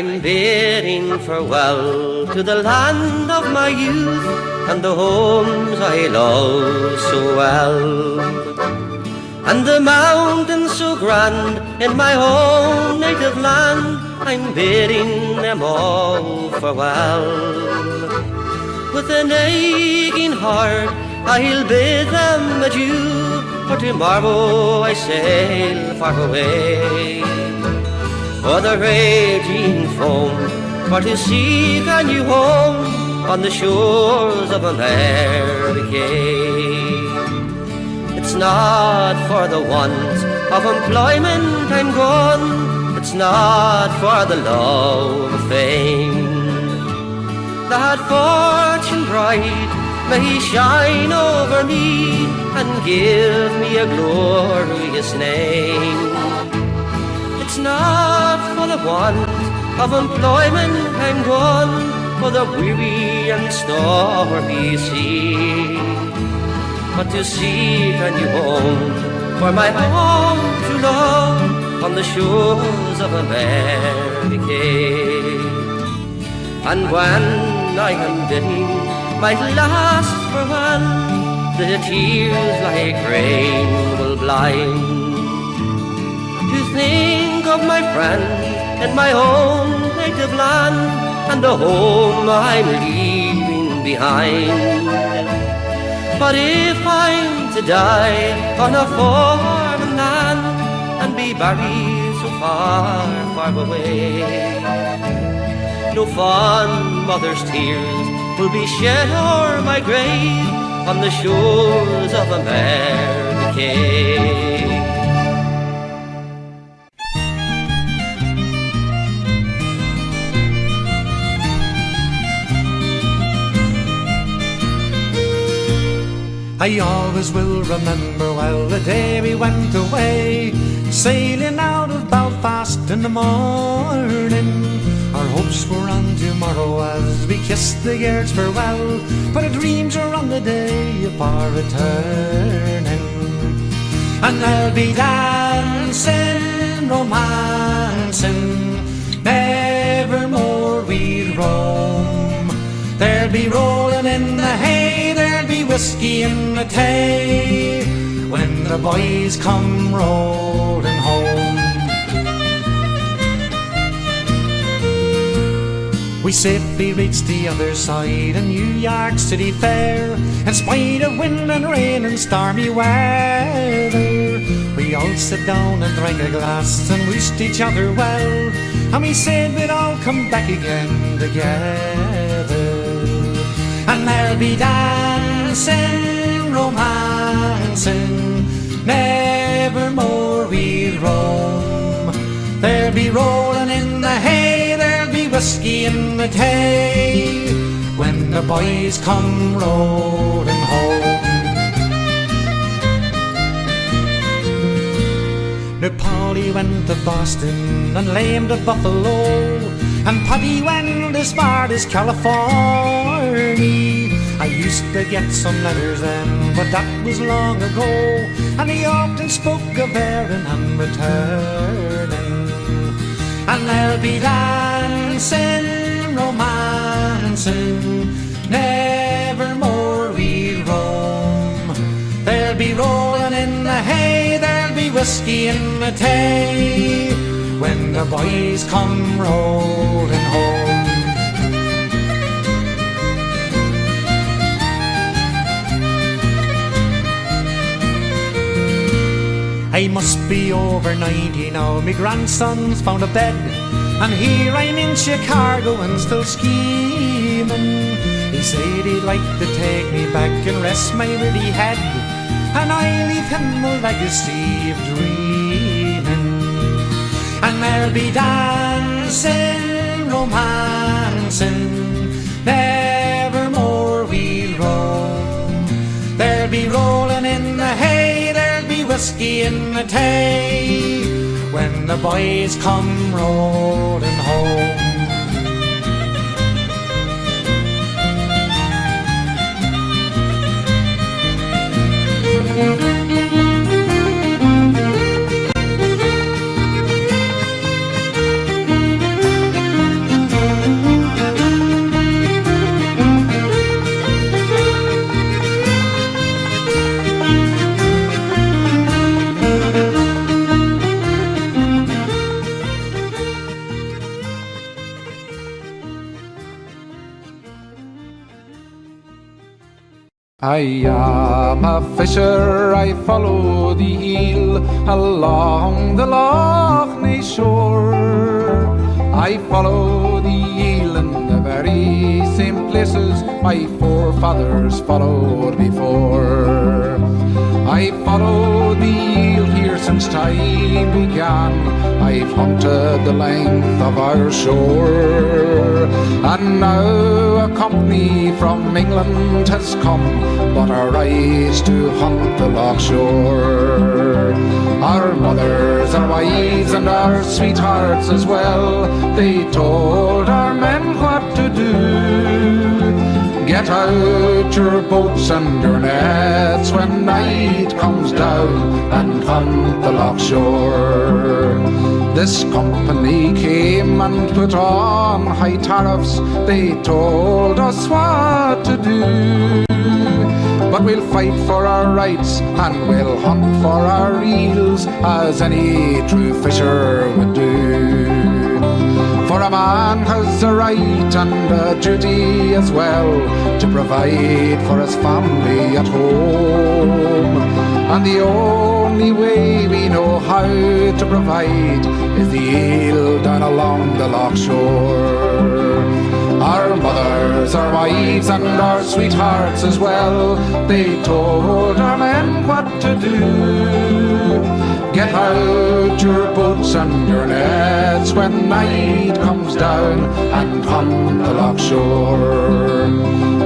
I'm bidding farewell to the land of my youth and the homes I love so well, and the mountains so grand in my own native land. I'm bidding them all farewell. With an aching heart I'll bid them adieu, for tomorrow I sail far away o'er the raging foam, for to seek a new home on the shores of America. It's not for the want of employment I'm gone, it's not for the love of fame, that fortune bright may shine over me and give me a glorious name. It's not for the want of employment I'm gone, for the weary and stormy sea, but to seek a new home for my home to love on the shores of America. And when I am bidding my last farewell, the tears like rain will blind, to think of my friend in my own native land and the home I'm leaving behind. But if I'm to die on a foreign land and be buried so far, far away, no fond mother's tears will be shed o'er my grave on the shores of America. I always will remember well the day we went away, sailing out of Belfast in the morning. Our hopes were on tomorrow as we kissed the year's farewell, but our dreams are on the day of our returning. And there'll be dancing, romancing, nevermore we'll roam. There'll be rolling in the hay, there'll be whiskey in the tay, when the boys come rolling home. We safely reached the other side of New York City Fair, in spite of wind and rain and stormy weather. We all sat down and drank a glass and wished each other well, and we said we'd all come back again together. And there'll be dancing, romancing, nevermore we'll roam. There'll be rolling in the hay, there'll be whiskey in the tay, when the boys come rolling home. Now Polly went to Boston and Lame to Buffalo, and Paddy went as far as California. I used to get some letters then, but that was long ago, and he often spoke of hÉireann returning. And there'll be dancing, romancing, nevermore we'll roam. There'll be rolling in the hay, there'll be whiskey in the tay, when the boys come rolling home. I must be over 90 now, me grandson's found a bed, and here I'm in Chicago and still scheming. He said he'd like to take me back and rest my weary head, and I leave him a legacy of dreaming. And there'll be dancing, romancing, nevermore we'll roam. There'll be rolling in the hay, there'll be whiskey in the tay, when the boys come rolling home. I am a fisher, I follow the eel along the Loch Ness shore. I follow the eel in the very same places my forefathers followed before. I follow the eel here since time began. I've hunted the length of our shore. And now a company from England has come, but our eyes to hunt the Loch shore. Our mothers, our wives and our sweethearts as well, they told our men what to do. Get out your boats and your nets when night comes down and hunt the Loch shore. This company came and put on high tariffs. They told us what to do. But we'll fight for our rights and we'll hunt for our eels as any true fisher would do. For a man has a right and a duty as well to provide for his family at home. And the only way we know how to provide is the eel down along the Loch shore. Our mothers, our wives and our sweethearts as well, they told our men what to do. Get out your boats and your nets when night comes down and hunt the Loch shore.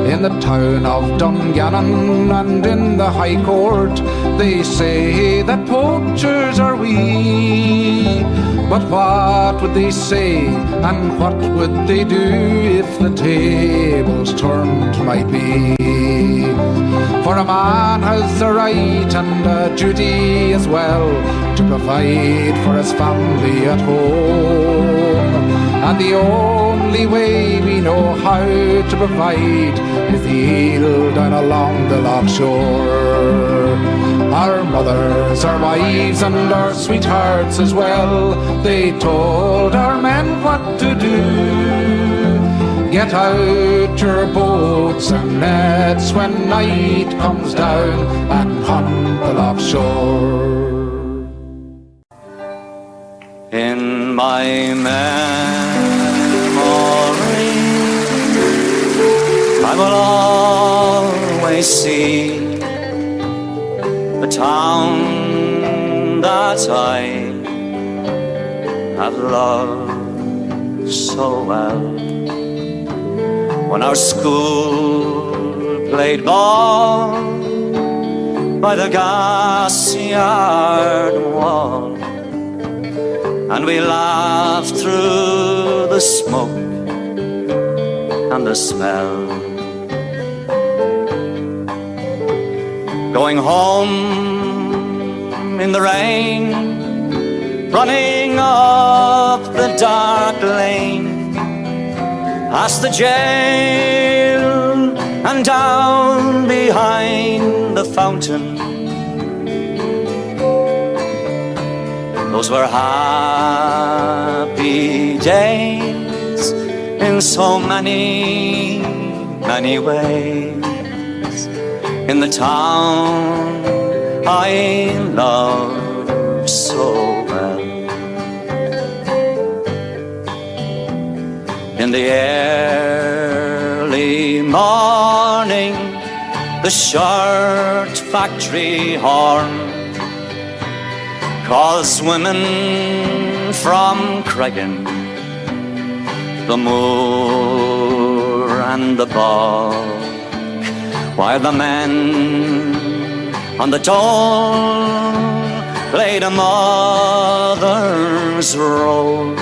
In the town of Dungannon and in the High Court, they say that poachers are we. But what would they say and what would they do if the tables turned might be? For a man has a right and a duty as well to provide for his family at home. And the only way we know how to provide is the eel down along the Loch shore. Our mothers, our wives and our sweethearts as well, they told our men what to do. Get out your boats and nets when night comes down and hunt the Loch shore. In my memory, I will always see the town that I have loved so well. When our school played ball by the gas yard wall, and we laughed through the smoke and the smell. Going home in the rain, running up the dark lane, past the jail and down behind the fountain. Those were happy days in so many, many ways. In the town I love so well. In the early morning, the shirt factory horn calls women from Cregan, the moor and the bog, while the men on the dole played a mother's role,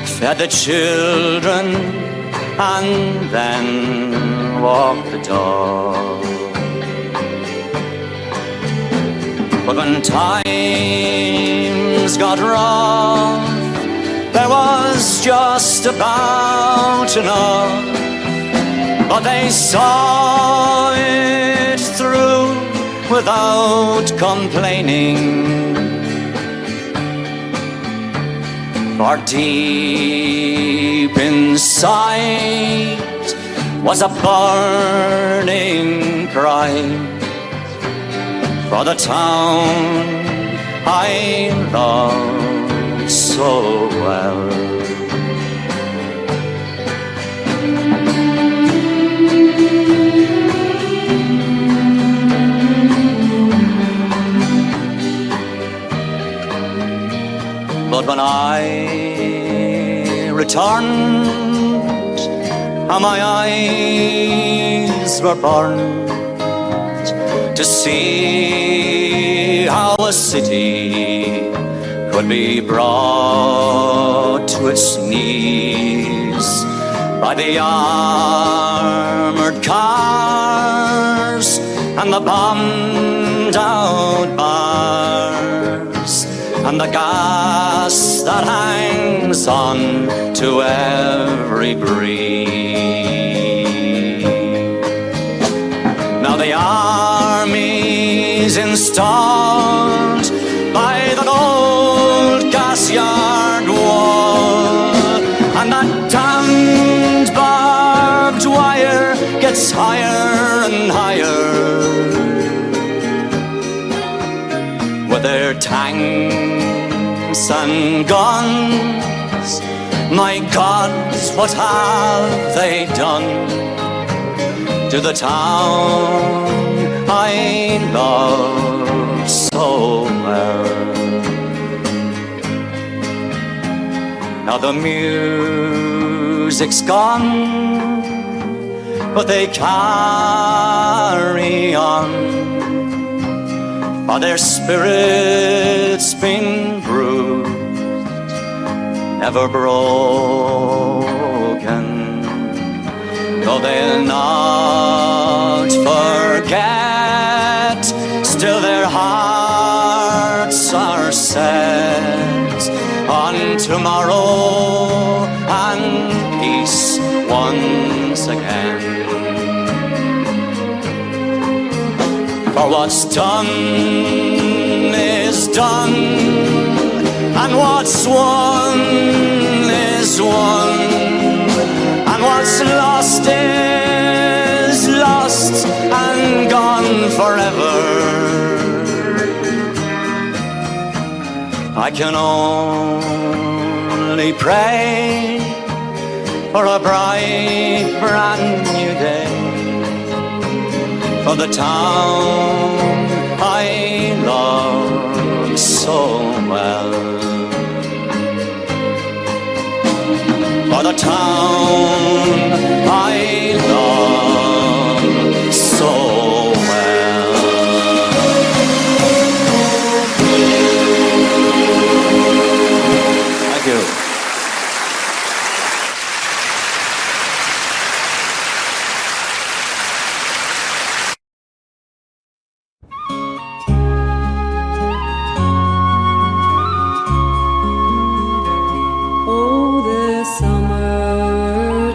fed the children and then walked the dog. But when times got rough, there was just about enough. But they saw it through without complaining. For deep inside was a burning cry for the town I love so well. But when I returned, how my eyes were burned to see how a city could be brought to its knees by the armored cars and the bombed out bars and the gas that hangs on to every breeze. Now the army's installed by the old gas yard wall, and that damned barbed wire gets higher and higher with their tanks and guns. My God, what have they done to the town I love so well? Now the music's gone, but they carry on, for their spirit's been bruised, never broken. Though they'll not forget, still their hearts are set on tomorrow and peace once again. For what's done is done, and what's won is won, and what's lost is lost and gone forever. I can only pray for a bright, brand new day, for the town I love so well, for the town I love so well. Thank you. Oh, the summertime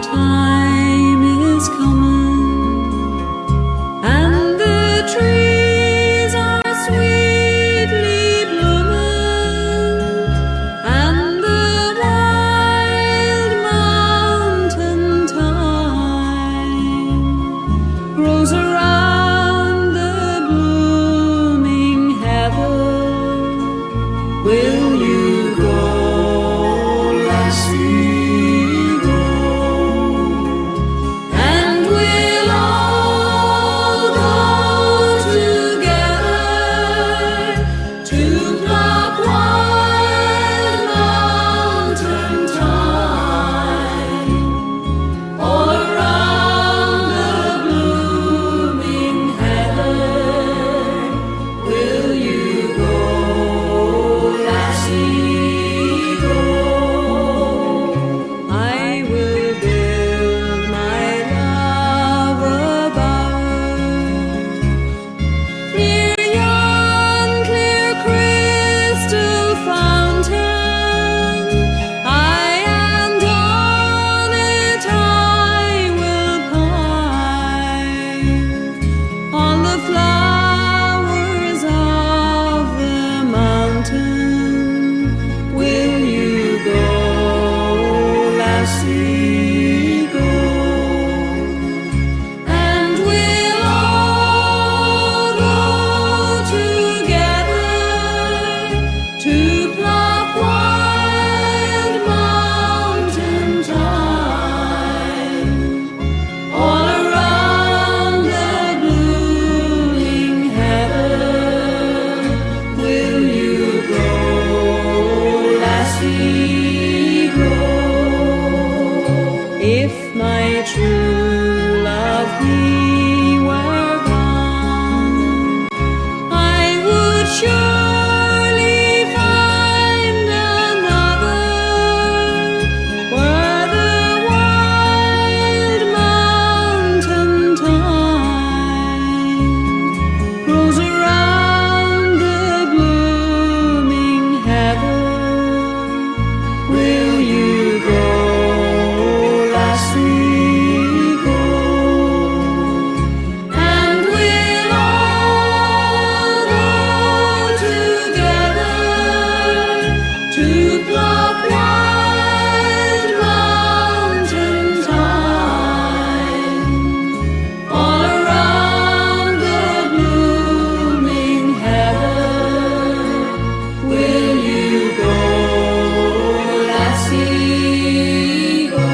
true love he were gone, I would surely find another where the wild mountain thyme grows around the blooming heather. Will you go, lassie, go? And we'll all go together to pluck wild mountain thyme all around the blooming heather. Will you go, lassie, go?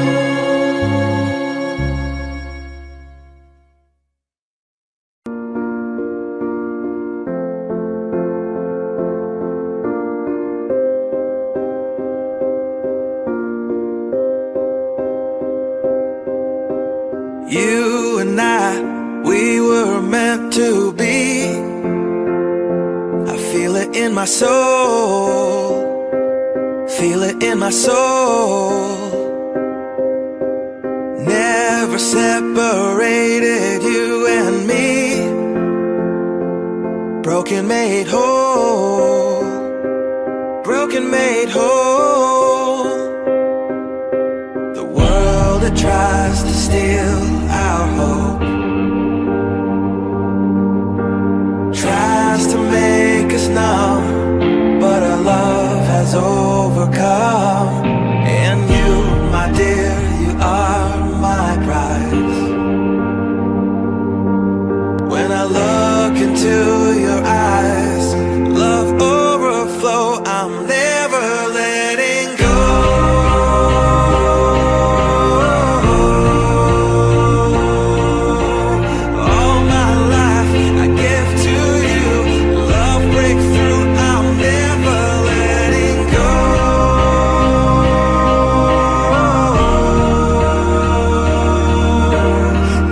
You and I, we were meant to be. I feel it in my soul, feel it in my soul. Never separated, you and me. Broken made whole, broken made whole. The world that tries to steal our hope tries to make us numb, but our love has overcome. And you, my dear, you are my prize. When I look into your eyes, love overflow, I'm never letting go. All my life I give to you, love breakthrough, I'm never letting go.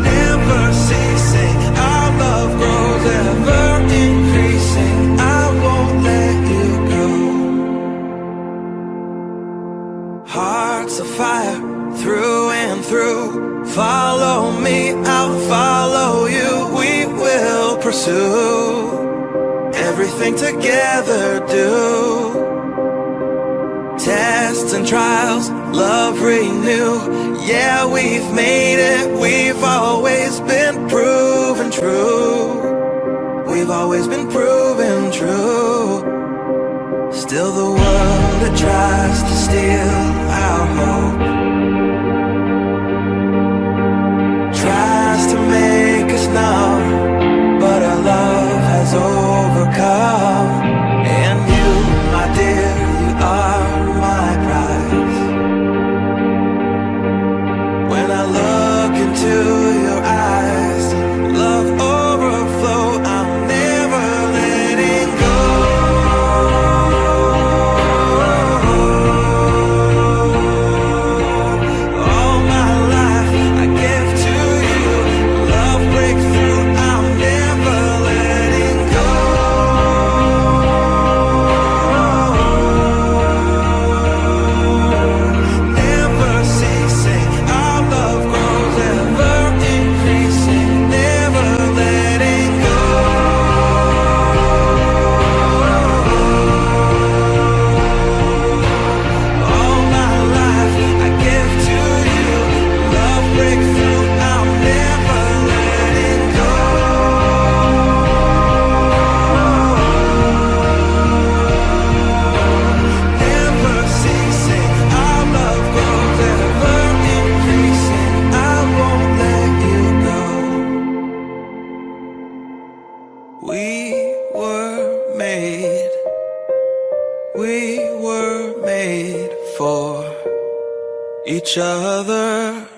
Never ceasing, our love grows ever increasing, I won't let you go. Hearts of fire through and through, follow me, I'll follow you, we will pursue everything together, do tests and trials, love renew. Yeah, we've made it, we've always been proven true. We've always been proven true. Still the world that tries to steal our hope tries to make us numb, but our love has overcome. And you, my dear, you are my prize. When I look into your eyes, love overflow, I'm never letting go. All my life I give to you, love breakthrough, I'm never letting go. Never ceasing, our love grows ever increasing, never letting go. All my life I give to you, love breakthrough, I'm never letting go. Never ceasing, our love grows ever increasing, I won't let you go. We were made for each other.